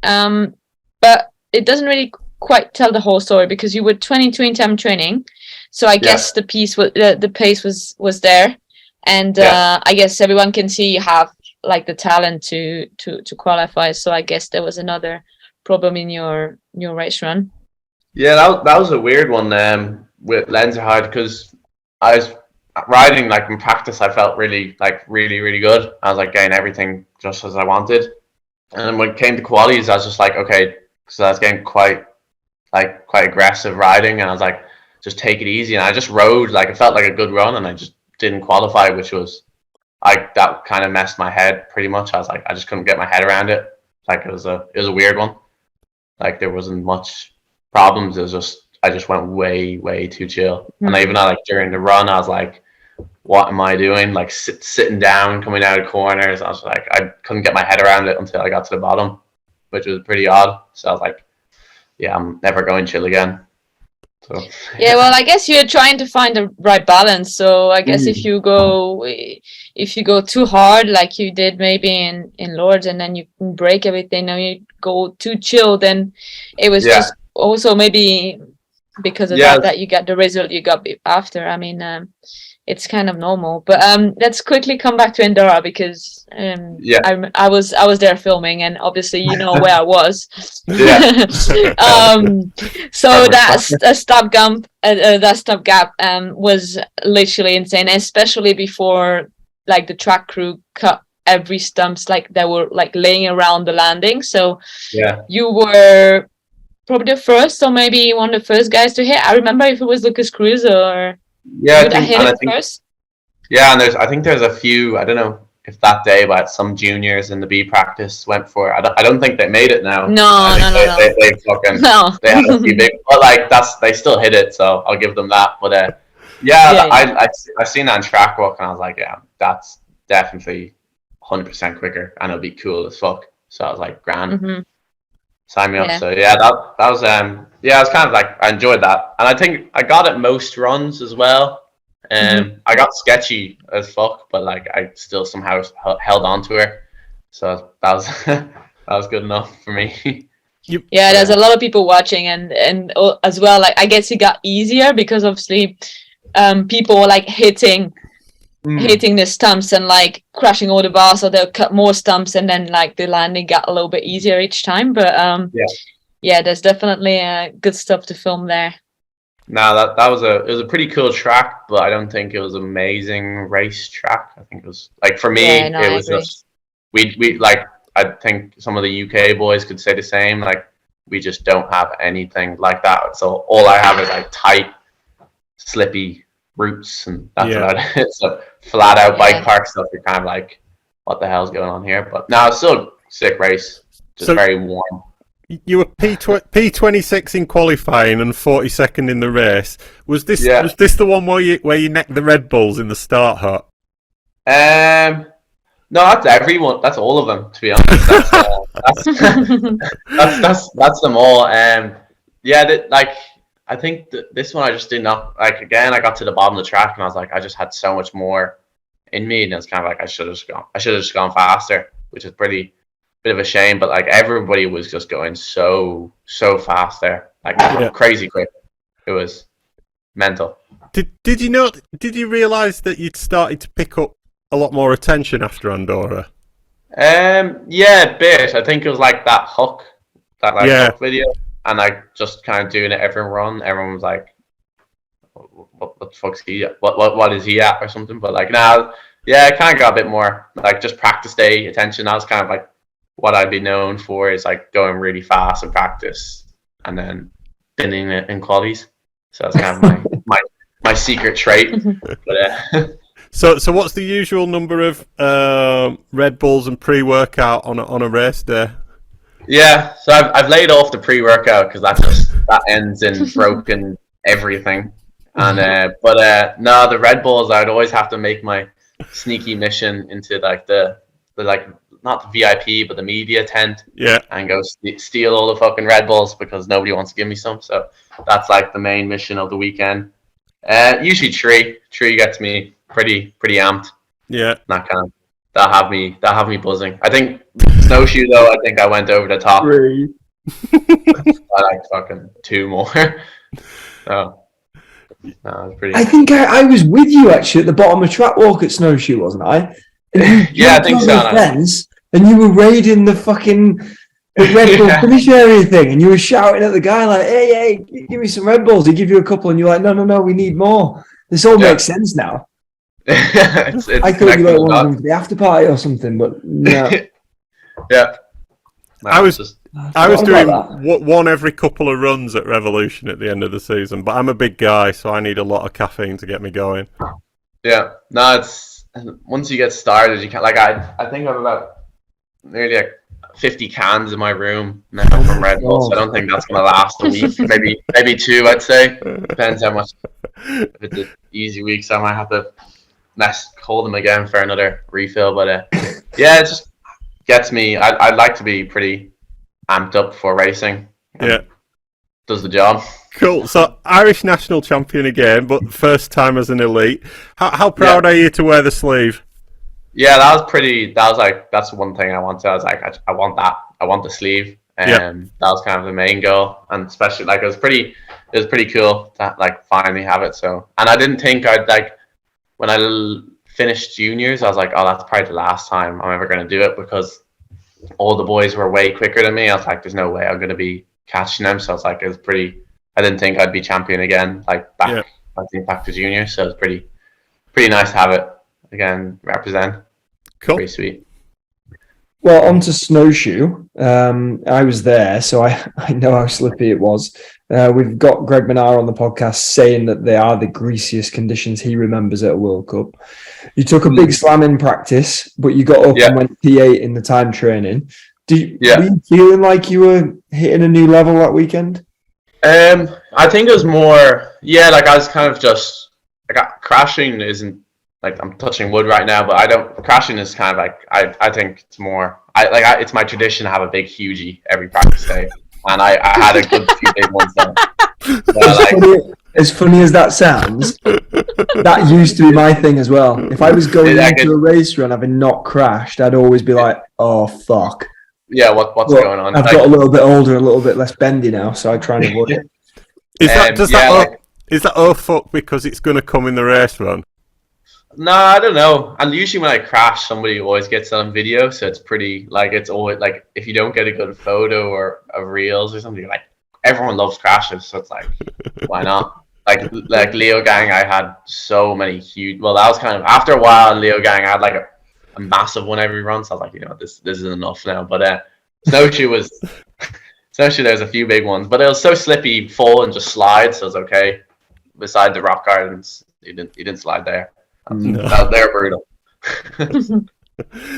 But it doesn't really quite tell the whole story because you were 22 in time training. So I guess the pace was there, and I guess everyone can see you have like the talent to qualify. So I guess there was another problem in your race run. Yeah, that was a weird one with Lenzerheide, because I was riding like in practice. I felt really good. I was like getting everything just as I wanted, and then when it came to qualies, I was just like, okay, because I was getting quite aggressive riding, and I was like, just take it easy, and I just rode like it felt like a good run, and I just didn't qualify, which was that kind of messed my head pretty much. I was like, I just couldn't get my head around it. Like it was a weird one. Like there wasn't much problems. It was just I just went way too chill. And even like during the run, I was like, what am I doing? Like sitting down, coming out of corners. I was like, I couldn't get my head around it until I got to the bottom, which was pretty odd. So I was like, yeah, I'm never going chill again. So yeah, well, I guess you're trying to find the right balance. So I guess if you go too hard, like you did maybe in Lords, and then you break everything, now you go too chill, then it was just also maybe because of that you got the result you got after. I mean, it's kind of normal. But let's quickly come back to Andorra, because I was there filming, and obviously you know where I was. So that stopgap was literally insane, especially before like the track crew cut every stumps like they were like laying around the landing. So you were probably the first, or maybe one of the first guys to hit. I remember if it was Lucas Cruz or I think first. Yeah, and I think there's a few. I don't know if that day, but some juniors in the B practice went for it. I don't think they made it now. No. They fucking they had a few big, but like they still hit it, so I'll give them that. But I seen that in track walk, and I was like, yeah, that's definitely 100% quicker, and it'll be cool as fuck. So I was like, grand. Sign me up. So that was it was kind of like I enjoyed that, and I think I got it most runs as well. I got sketchy as fuck, but like I still somehow held on to her, so that was that was good enough for me. There's a lot of people watching, and as well, like I guess it got easier because obviously people were like hitting the stumps and like crashing all the bars, so they'll cut more stumps, and then like the landing got a little bit easier each time. But there's definitely good stuff to film there. No, it was a pretty cool track, but I don't think it was an amazing race track. I think it was like for me, it was just we like I think some of the UK boys could say the same. Like we just don't have anything like that. So all I have is like tight, slippy routes, and that's about it. So flat out bike park stuff, you're kind of like, what the hell's going on here? But no, it's still a sick race, just very warm. You were P26 in qualifying and 42nd in the race. Was this the one where you necked the Red Bulls in the start hut? No, that's everyone. That's all of them, to be honest. That's them all. I think this one I just did not like. Again, I got to the bottom of the track, and I was like, I just had so much more in me, and it's kind of like I should have just gone faster, which is bit of a shame. But like everybody was just going so fast there, like crazy quick. It was mental. Did you realize that you'd started to pick up a lot more attention after Andorra? A bit. I think it was like that hook hook video. And like just kind of doing it every run, everyone was like, "What the fuck's he at? What is he at?" or something. But like now, it kind of got a bit more like just practice day attention. That was kind of like what I'd be known for, is like going really fast in practice and then spinning it in qualies. So that's kind of my secret trait. But so what's the usual number of Red Bulls and pre-workout on a race day? Yeah, so I've laid off the pre-workout because that ends in broken everything. And no, the Red Bulls, I'd always have to make my sneaky mission into like the not the VIP but the media tent, and go steal all the fucking Red Bulls because nobody wants to give me some. So that's like the main mission of the weekend. Usually Tree gets me pretty amped. Yeah, that have me buzzing. I think Snowshoe though, I think I went over the top. I like fucking 2 more. So No, pretty. I think I was with you actually at the bottom of track walk at Snowshoe, wasn't I? Yeah, I think so. Fence, and you were raiding the Red Bull finish area thing, and you were shouting at the guy like, "Hey, give me some Red Bulls." He give you a couple, and you're like, "No, we need more." This all makes sense now. it's I thought you wanted them for the after party or something, but no. Yeah. No, I was doing that. one every couple of runs at Revolution at the end of the season, but I'm a big guy, so I need a lot of caffeine to get me going. Yeah. No, it's once you get started, you can't. Like I think I have about nearly like 50 cans in my room now from Red Bull, so I don't think that's gonna last a week. maybe 2, I'd say. Depends how much. If it's an easy week, so I might have to hold them again for another refill. But yeah, it just gets me. I'd like to be pretty amped up for racing. Yeah, does the job. Cool. So Irish national champion again, but first time as an elite. How proud are you to wear the sleeve? Yeah, that was pretty. That was like that's one thing I wanted. I was like, I want that. I want the sleeve. That was kind of the main goal, and especially like it was pretty cool to like finally have it. So, and I didn't think I'd like when I finished juniors, I was like, oh, that's probably the last time I'm ever going to do it because all the boys were way quicker than me. I was like, there's no way I'm going to be catching them. So I was like, it was pretty. I didn't think I'd be champion again, like back. I think back to juniors. So it was pretty nice to have it again. Represent. Cool. Pretty sweet. Well, on to Snowshoe. I was there, so I know how slippy it was. We've got Greg Minar on the podcast saying that they are the greasiest conditions he remembers at a World Cup. You took a big slam in practice, but you got up and went P8 in the time training. Were you feeling like you were hitting a new level that weekend? I think it was more, like I was kind of just, crashing isn't, like I'm touching wood right now, but crashing is kind of like, I think it's more, it's my tradition to have a big hugie every practice day. And I had a good few big ones then. As funny as that sounds, that used to be my thing as well. If I was going into a race run having not crashed, I'd always be like, oh, fuck. Yeah, what's going on? I've got a little bit older, a little bit less bendy now, so I try and avoid it. Is that oh fuck because it's going to come in the race run? No, I don't know. And usually when I crash, somebody always gets it on video, so it's pretty, like, it's always, like, if you don't get a good photo or a reels or something, like, everyone loves crashes, so it's like, why not? Like Leo Gang, I had so many huge, well, that was kind of, after a while in Leo Gang, I had, like, a massive one every run, so I was like, this is enough now. But Snowshoe there's a few big ones, but it was so slippy, fall and just slide, so it's okay. Beside the rock gardens, he didn't slide there. They're brutal.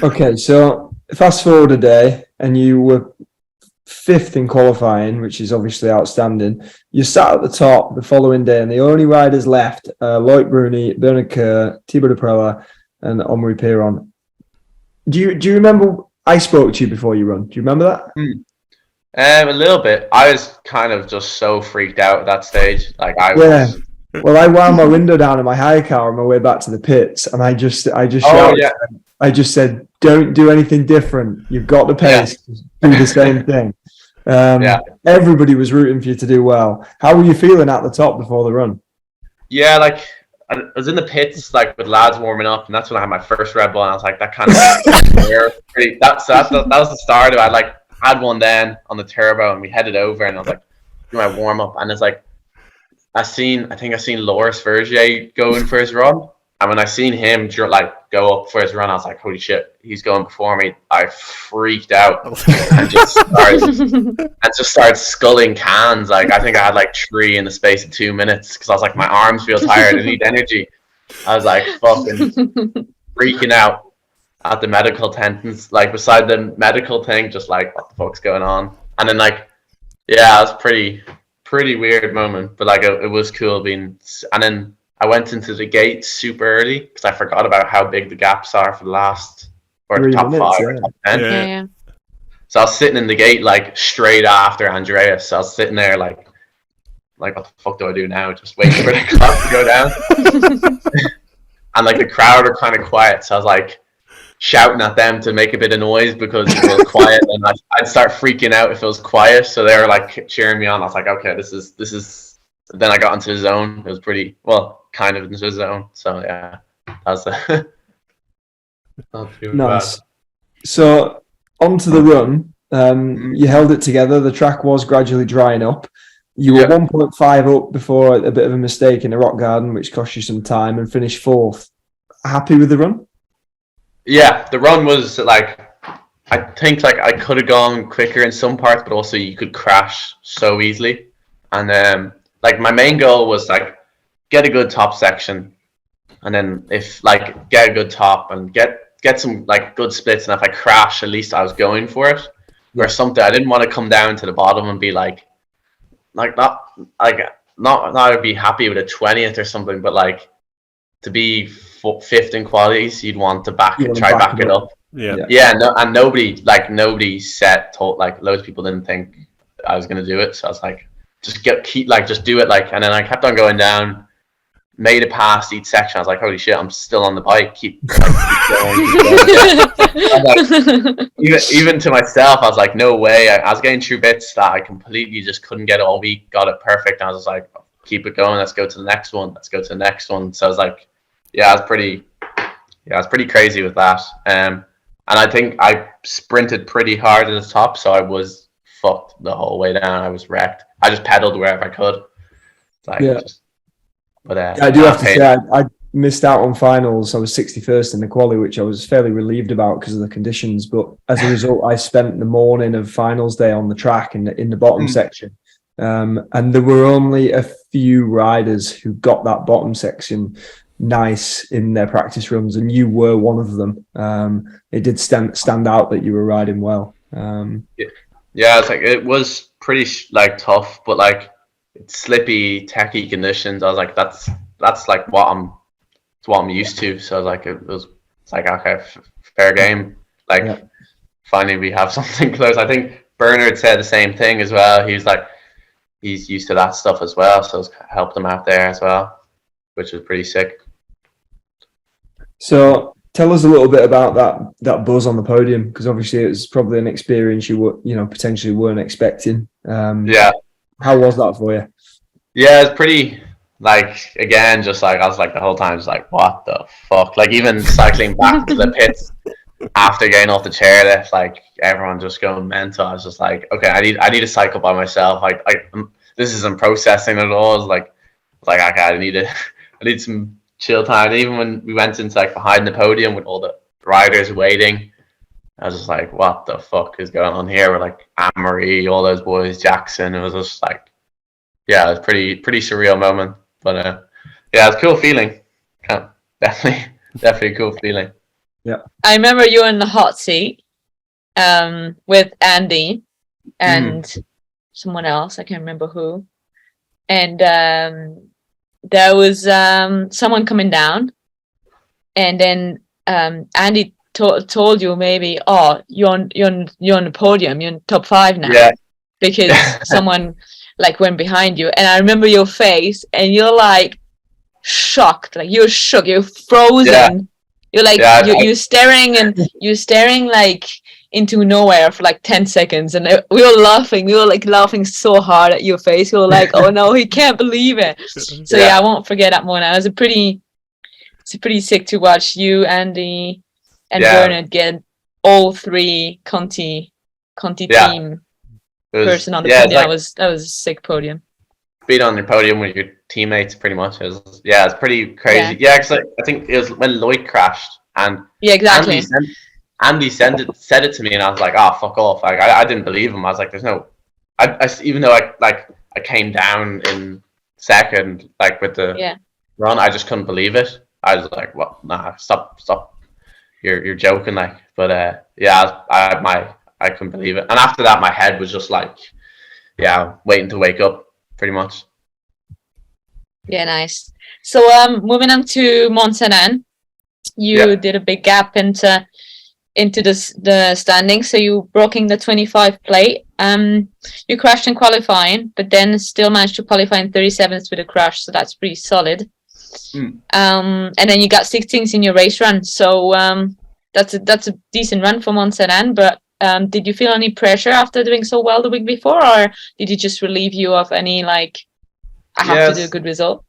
Okay, so fast forward a day, and you were 5th in qualifying, which is obviously outstanding. You sat at the top the following day, and the only riders left, Loic Bruni, Bernard Kerr, Thibaut de Prella, and Omri Piron. Do you remember? I spoke to you before you run. Do you remember that? A little bit. I was kind of just so freaked out at that stage. Like I was. Well, I wound my window down in my high car on my way back to the pits, and I just shouted. I just said, "Don't do anything different. You've got the pace. Just do the same thing." Everybody was rooting for you to do well. How were you feeling at the top before the run? Yeah, like I was in the pits, like with lads warming up, and that's when I had my first Red Bull. And I was like, that kind of that was the start of it. I had one then on the turbo, and we headed over, and I was like, do my warm up, and it's like. I think I seen Loris Vergier going for his run, and when I seen him go up for his run, I was like, "Holy shit, he's going before me!" I freaked out and just started sculling cans. Like I think I had 3 in the space of 2 minutes because I was like, my arms feel tired. I need energy. I was like fucking freaking out at the medical tent, and, beside the medical thing, just like what the fuck's going on. And then it was pretty weird moment, but it was cool being. And then I went into the gate super early because I forgot about how big the gaps are for the last or the top 5 or top 10. Yeah. So I was sitting in the gate straight after Andreas. So I was sitting there like what the fuck do I do now? Just waiting for the clock to go down. And the crowd are kind of quiet, so I was shouting at them to make a bit of noise because it was quiet, and I'd start freaking out if it was quiet. So they were cheering me on. I was like, okay, this is then I got into the zone. It was pretty kind of into the zone. So yeah, that's not too Nice. bad. So onto the run. You held it together. The track was gradually drying up. You were 1.5 up before a bit of a mistake in the rock garden, which cost you some time, and finished 4th. Happy with the run? Yeah, the run was like, I think like I could have gone quicker in some parts, but also you could crash so easily. And like my main goal was like get a good top section, and then if like get a good top and get some like good splits, and if I crash, at least I was going for it. Or something. I didn't want to come down to the bottom and be not I'd be happy with a 20th or something, but like to be 5th in qualities, you'd want to back it up. Yeah. And nobody told like loads of people didn't think I was gonna do it, so I was like, just do it, like. And then I kept on going down, made it past each section. I was like, holy shit, I'm still on the bike. Keep going. Like, even to myself, I was like, no way. I was getting through bits that I completely just couldn't get all week. Got it perfect. And I was like, keep it going. Let's go to the next one. So I was like, I was pretty crazy with that. And I think I sprinted pretty hard at the top, so I was fucked the whole way down. I was wrecked. I just pedaled wherever I could. I do have to say, I missed out on finals. I was 61st in the quali, which I was fairly relieved about because of the conditions. But as a result, I spent the morning of finals day on the track in the bottom section. And there were only a few riders who got that bottom section nice in their practice runs, and you were one of them. It did stand out that you were riding well. It's like it was pretty like tough, but like slippy, techie conditions. I was like, that's like what I'm used to. So I was like, it's like okay, fair game. Like finally we have something close. I think Bernard said the same thing as well. He's like, he's used to that stuff as well, so it's helped him out there as well, which was pretty sick. So tell us a little bit about that buzz on the podium, because obviously it was probably an experience you potentially weren't expecting. How was that for you? Yeah, it's pretty, like, again, just like I was like the whole time just like, what the fuck? Like even cycling back to the pits after getting off the chairlift, like everyone just going mental. I was just like, okay, I need to cycle by myself. Like this isn't processing at all. It's like okay, I need some chill time. And even when we went into like behind the podium with all the riders waiting, I was just like, what the fuck is going on here? With like Anne-Marie, all those boys, Jackson. It was just like, it was pretty surreal moment. But it's a cool feeling. Definitely a cool feeling. Yeah, I remember you were in the hot seat with Andy and someone else. I can't remember who. And there was someone coming down, and then Andy told you maybe, oh, you're on the podium, you're in top 5 now, because someone like went behind you. And I remember your face, and you're like shocked, like you're shook, you're frozen. You're like you're staring like into nowhere for like 10 seconds, and we were laughing so hard at your face. We were like, oh no, he can't believe it. So I won't forget that moment. It's pretty sick to watch you, Andy, and Bernard get all 3 Conti team person on the podium. That was a sick podium. Being on the podium with your teammates, pretty much. It's pretty crazy. Because I think it was when Loic crashed, and exactly. Andy said it to me, and I was like, "Oh, fuck off!" Like I didn't believe him. I was like, "There's no," I even though I came down in second, like with the run, I just couldn't believe it. I was like, "What? Nah, stop! You're joking!" Like, but I couldn't believe it. And after that, my head was just like, waiting to wake up, pretty much. Yeah, nice. So moving on to Mont Saint Anne, you did a big gap into the standings, so you broke in the 25 plate. You crashed in qualifying, but then still managed to qualify in 37th with a crash, so that's pretty solid. And then you got 16th in your race run, so that's a decent run for Mont Saint Anne. But did you feel any pressure after doing so well the week before, or did it just relieve you of any like I have to do a good result.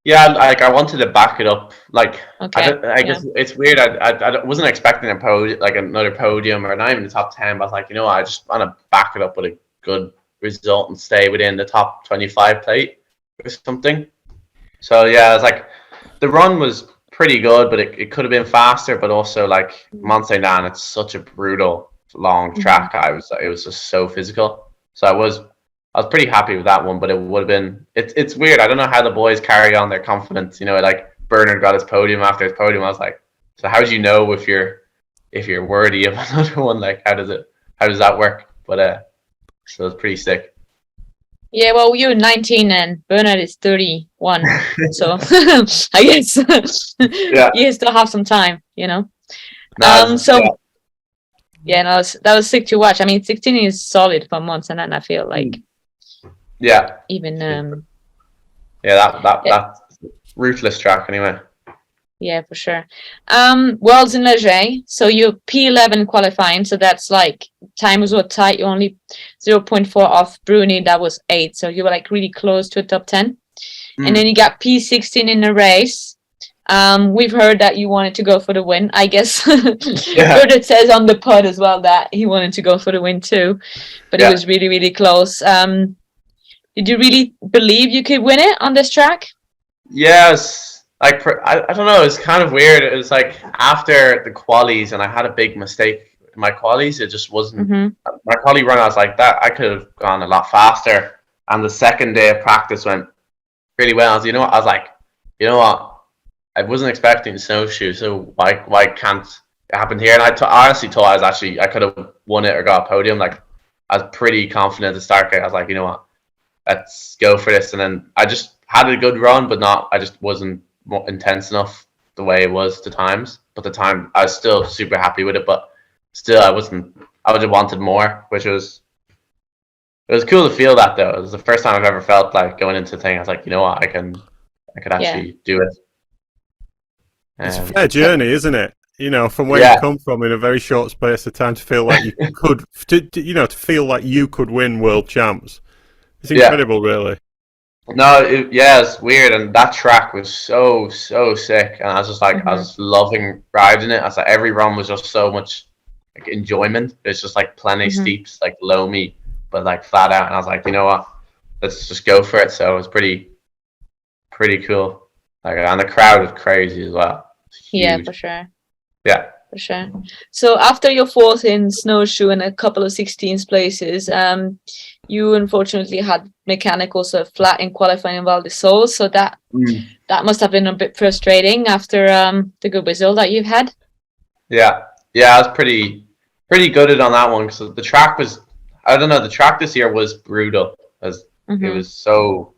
Yeah, like I wanted to back it up. Like Okay. I guess it's weird. I wasn't expecting a podium, like another podium, or not even the top 10. But I was like, I just want to back it up with a good result and stay within the top 25 plate or something. So yeah, it's like the run was pretty good, but it could have been faster. But also like Mont Saint Anne, it's such a brutal long track. It was just so physical. So I was pretty happy with that one, but it would have been. It's weird. I don't know how the boys carry on their confidence. Like Bernard got his podium after his podium. I was like, so how do you know if you're worthy of another one? Like how does that work? But so it's pretty sick. Yeah, well, you're 19 and Bernard is 31, so I guess you still have some time, No, that was sick to watch. I mean, 16 is solid for months, and then I feel like even that's ruthless track anyway. Yeah, for sure. Worlds in Leger. So you're P11 qualifying. So that's like time was what tight. You're only 0.4 off Bruni. That was 8. So you were like really close to a top 10. And then you got P16 in the race. We've heard that you wanted to go for the win. I guess Bernard says on the pod as well that he wanted to go for the win too. But it was really, really close. Did you really believe you could win it on this track? Yes. Like I don't know, it's kind of weird. It was like after the qualies, and I had a big mistake in my qualies. It just wasn't my quali run. I was like, that I could have gone a lot faster. And the second day of practice went really well. I was like, I wasn't expecting snowshoe, so why can't it happen here? And I honestly thought I could have won it or got a podium. Like I was pretty confident at the start. I was like, let's go for this. And then I just had a good run, but I just wasn't intense enough the way it was to times. But the time I was still super happy with it, but still I would have wanted more, it was cool to feel that though. It was the first time I've ever felt like going into the thing. I was like, I could actually do it. It's a fair journey, isn't it? From where you come from in a very short space of time to feel like you could, to feel like you could win world champs. It's incredible, really. No, it's weird, and that track was so sick, and I was just like, I was loving riding it. I was like, every run was just so much like enjoyment. It's just like plenty steeps, like low me, but like flat out. And I was like, let's just go for it. So it was pretty cool. Like, and the crowd was crazy as well. Yeah, for sure. Yeah. For sure. So after your 4th in snowshoe and a couple of 16th places, you unfortunately had mechanicals flat in qualifying Val di Sole, so that must have been a bit frustrating after the good result that you've had. Yeah, I was pretty gutted on that one because the track was, I don't know, the track this year was brutal. It was so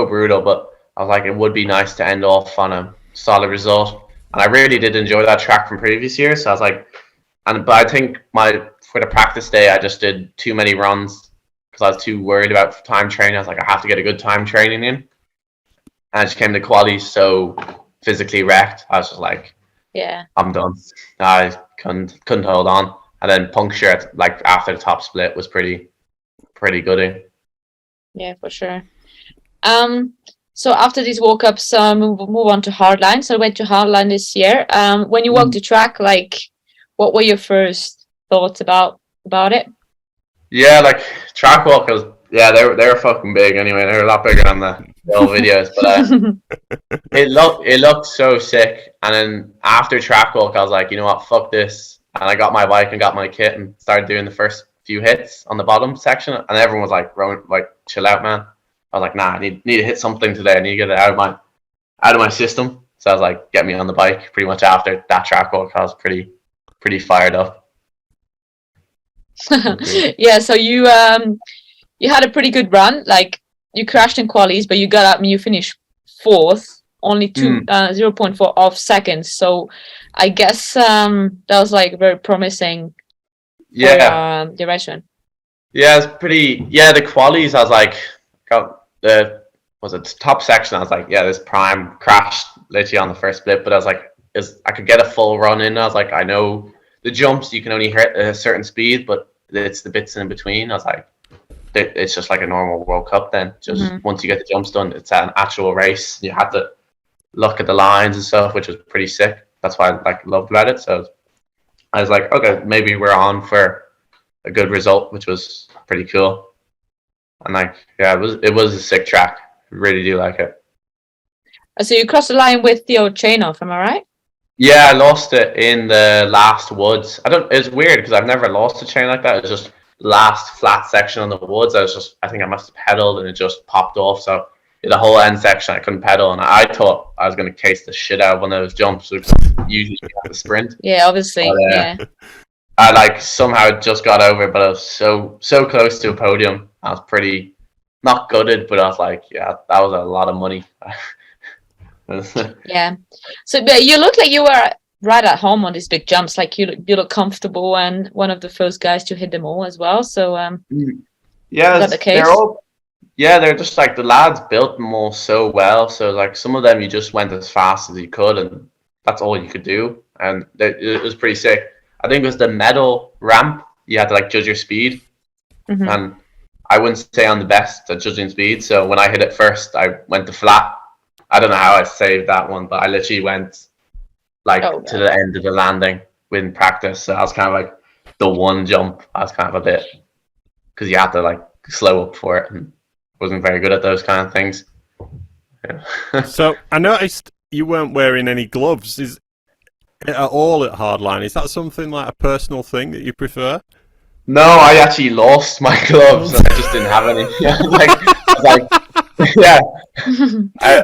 brutal, but I was like, it would be nice to end off on a solid result. And I really did enjoy that track from previous years. So I was like, but I think for the practice day, I just did too many runs because I was too worried about time training. I was like, I have to get a good time training in. And I just came to quali so physically wrecked. I was just like, I'm done. I couldn't hold on. And then puncture like after the top split was pretty good. Yeah, for sure. So after these walk-ups, move on to Hardline. So I went to Hardline this year. When you walked the track, like, what were your first thoughts about it? Yeah, like track walkers. Yeah, they were fucking big anyway. They were a lot bigger than the old videos, but it looked so sick. And then after track walk, I was like, you know what, fuck this. And I got my bike and got my kit and started doing the first few hits on the bottom section. And everyone was like, Ronan, like, chill out, man. I was like, nah, I need to hit something today. I need to get it out of my system. So I was like, get me on the bike. Pretty much after that track walk, I was pretty fired up. Yeah, so you had a pretty good run. Like, you crashed in qualies, but you got up and you finished 4th, only 0.4 off seconds. So I guess that was like very promising. Yeah, for direction. Yeah, it's pretty. Yeah, the qualies, I was like, got the top section. I was like, yeah, this prime crashed literally on the first split, but I was like, I could get a full run in. I was like, I know the jumps you can only hit a certain speed, but it's the bits in between. I was like, it's just like a normal World Cup then. Just once you get the jumps done, it's an actual race. You had to look at the lines and stuff, which was pretty sick. That's why I loved about it. So I was like, okay, maybe we're on for a good result, which was pretty cool. And it was a sick track. I really do like it. So you crossed the line with the old chain off, am I right? Yeah, I lost it in the last woods. It's weird because I've never lost a chain like that. It's just last flat section on the woods. I think I must have pedaled and it just popped off. So the whole end section I couldn't pedal, and I thought I was going to case the shit out of one of those jumps. Usually you have to sprint. Yeah, obviously. But, I somehow just got over it, but I was so close to a podium. I was pretty not gutted, but I was like, yeah, that was a lot of money. Yeah. So but you look like you were right at home on these big jumps. Like you look comfortable and one of the first guys to hit them all as well. So yeah, is that the case? They're just like the lads built them all so well. So like some of them you just went as fast as you could, and that's all you could do. And it was pretty sick. I think it was the medal ramp. You had to judge your speed, and I wouldn't say I'm the best at judging speed. So when I hit it first, I went to flat. I don't know how I saved that one, but I literally went to the end of the landing in practice. So I was kind of like the one jump. I was kind of a bit because you had to slow up for it, and wasn't very good at those kind of things. Yeah. So I noticed you weren't wearing any gloves. Is at all at Hardline? Is that something like a personal thing that you prefer? No, I actually lost my gloves and I just didn't have any. Yeah.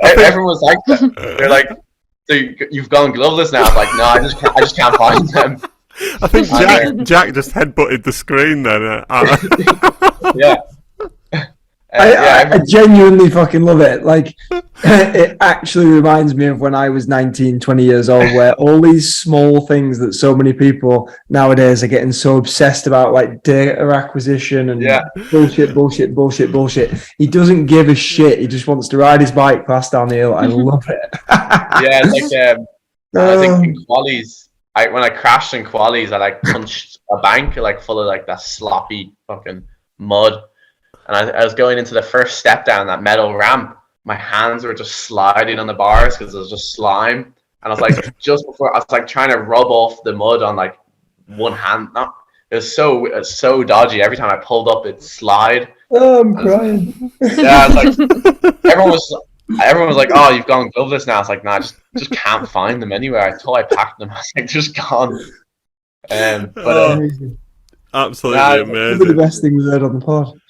Everyone was like that. They're like, so you've gone gloveless now? I was like, no, I just can't find them. I think Jack just headbutted the screen then. Yeah. I genuinely fucking love it. It actually reminds me of when I was 19, 20 years old, where all these small things that so many people nowadays are getting so obsessed about, like data acquisition and bullshit. He doesn't give a shit. He just wants to ride his bike fast down the hill. I love it. Yeah, I think in qualies, when I crashed in qualies, I punched a bank full of that sloppy fucking mud. And I was going into the first step down that metal ramp. My hands were just sliding on the bars because it was just slime. And I was just before, I was trying to rub off the mud on one hand. It was so dodgy. Every time I pulled up, it'd slide. Oh, I'm crying. Yeah, everyone was like, "Oh, you've gone gloveless now." I was like, "Nah, I just can't find them anywhere." I thought I packed them. I was just gone. Absolutely amazing. The best thing we heard on the pod.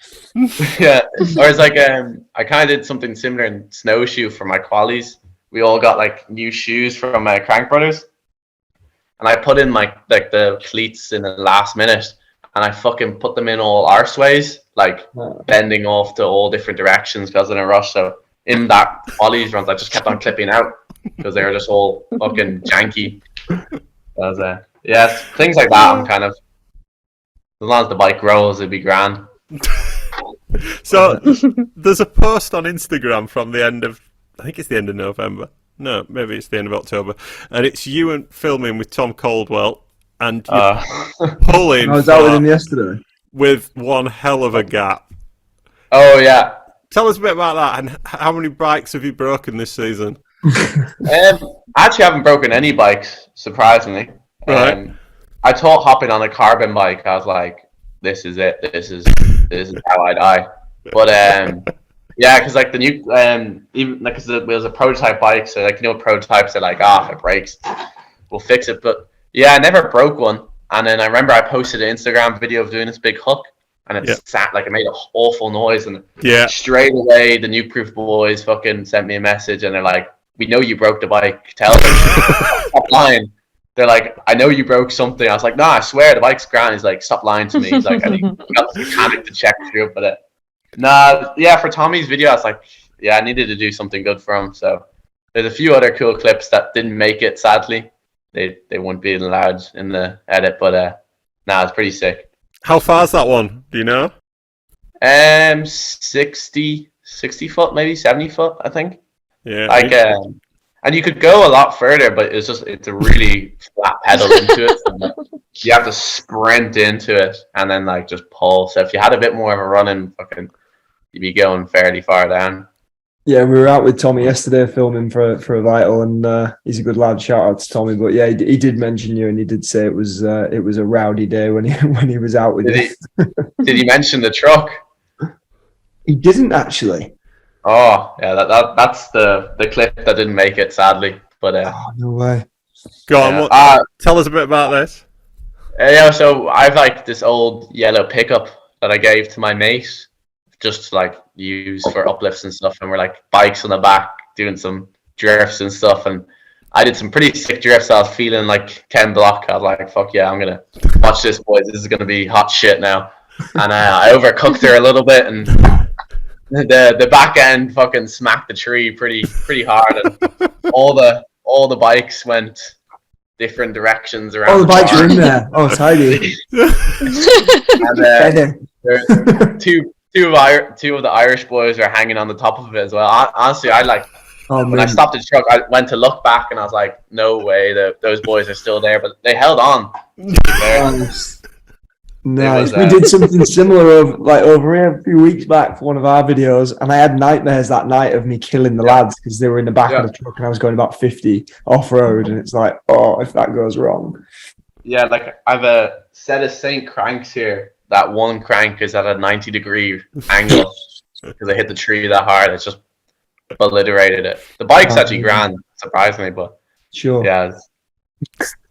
Yeah, or it's I kind of did something similar in snowshoe for my qualies. We all got new shoes from Crank Brothers, and I put in the cleats in the last minute, and I fucking put them in all arseways, bending off to all different directions because in a rush. So in that qualies runs, I just kept on clipping out because they were just all fucking janky. Things like that. I'm kind of, as long as the bike rolls, it'd be grand. So there's a post on Instagram from the end of, I think it's the end of November. No, maybe it's the end of October, and it's you and filming with Tom Caldwell, and you're pulling. I was out with him yesterday. With one hell of a gap. Oh yeah. Tell us a bit about that, and how many bikes have you broken this season? I actually haven't broken any bikes, surprisingly. Right. I thought hopping on a carbon bike, I was like, this is it. This is how I die. But because the new even because it was a prototype bike, so prototypes are if it breaks, we'll fix it. But yeah, I never broke one. And then I remember I posted an Instagram video of doing this big hook, and it sat it made an awful noise. And straight away, the New Proof boys fucking sent me a message, and they're like, "We know you broke the bike. Tell them." Stop lying. They're like, "I know you broke something." I was like, "No, I swear the bike's grand." He's like, "Stop lying to me." He's like, "I got the mechanic to check through it." But for Tommy's video, I was like, "Yeah, I needed to do something good for him." So there's a few other cool clips that didn't make it. Sadly, they wouldn't be allowed in the edit. But it's pretty sick. How far's that one? Do you know? 60 foot, maybe 70 foot, I think. Yeah. And you could go a lot further, but it's a really flat pedal into it. And you have to sprint into it and then like just pull. So if you had a bit more of a run in, you'd be going fairly far down. Yeah, we were out with Tommy yesterday filming for a Vital, and he's a good lad. Shout out to Tommy. But yeah, he did mention you, and he did say it was a rowdy day when he was out with you. Did he mention the truck? He didn't actually. Oh yeah, that's the clip that didn't make it, sadly. But oh, no way. Go on, tell us a bit about this. Yeah, so I've like this old yellow pickup that I gave to my mate, just to like use for uplifts and stuff, and we're like bikes on the back doing some drifts and stuff, and I did some pretty sick drifts. I was feeling like Ken Block. I was like, fuck yeah, I'm gonna watch this, boys. This is gonna be hot shit now. And I overcooked her a little bit, and the back end fucking smacked the tree pretty hard, and all the bikes went different directions around. All the bikes are in there. Oh, tidy. And two of the Irish boys are hanging on the top of it as well. Honestly, when I stopped the truck, I went to look back and I was like, no way that those boys are still there, but they held on. Nice. We did something similar over here a few weeks back for one of our videos, and I had nightmares that night of me killing the lads because they were in the back of the truck and I was going about 50 off road, and it's like, oh, if that goes wrong. Yeah, like I've a set of St. Cranks here. That one crank is at a 90-degree angle because I hit the tree that hard. It's just obliterated it. The bike's actually grand, surprisingly, but sure. Yeah.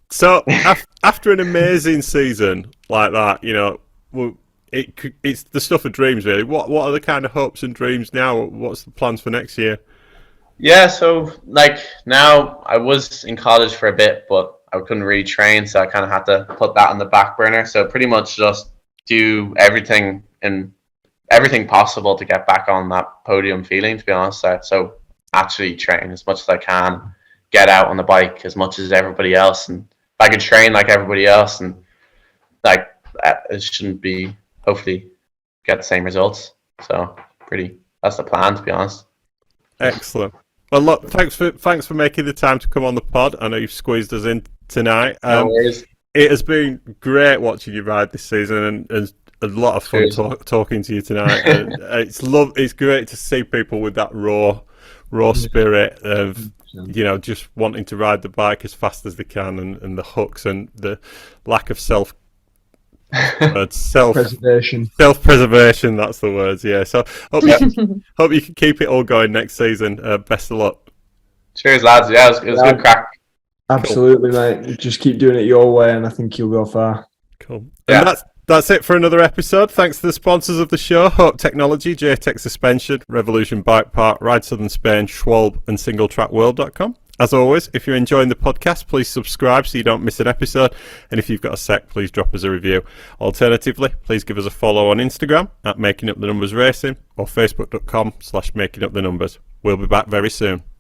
So after an amazing season like that, you know, it's the stuff of dreams, really. What are the kind of hopes and dreams now? What's the plans for next year? Yeah, so like now I was in college for a bit, but I couldn't really train, so I kind of had to put that on the back burner. So pretty much just do everything possible to get back on that podium feeling, to be honest. So actually train as much as I can, get out on the bike as much as everybody else, and if I could train like everybody else, and like it shouldn't be, hopefully get the same results. So that's the plan, to be honest. Excellent. Well, look, thanks for making the time to come on the pod. I know you've squeezed us in tonight. No worries. It has been great watching you ride this season, and a lot of fun talking to you tonight. It's great to see people with that raw spirit of, you know, just wanting to ride the bike as fast as they can, and the hooks and the lack of self-preservation. Self-preservation, that's the words, yeah. So hope you can keep it all going next season. Best of luck. Cheers, lads. Yeah, it was good crack. Absolutely, mate. Just keep doing it your way, and I think you'll go far. Cool. And that's it for another episode. Thanks to the sponsors of the show: Hope Technology, JTech Suspension, Revolution Bike Park, Ride Southern Spain, Schwalbe, and SingleTrackWorld.com. As always, if you're enjoying the podcast, please subscribe so you don't miss an episode. And if you've got a sec, please drop us a review. Alternatively, please give us a follow on Instagram at Making Up the Numbers Racing or Facebook.com/Making Up the Numbers. We'll be back very soon.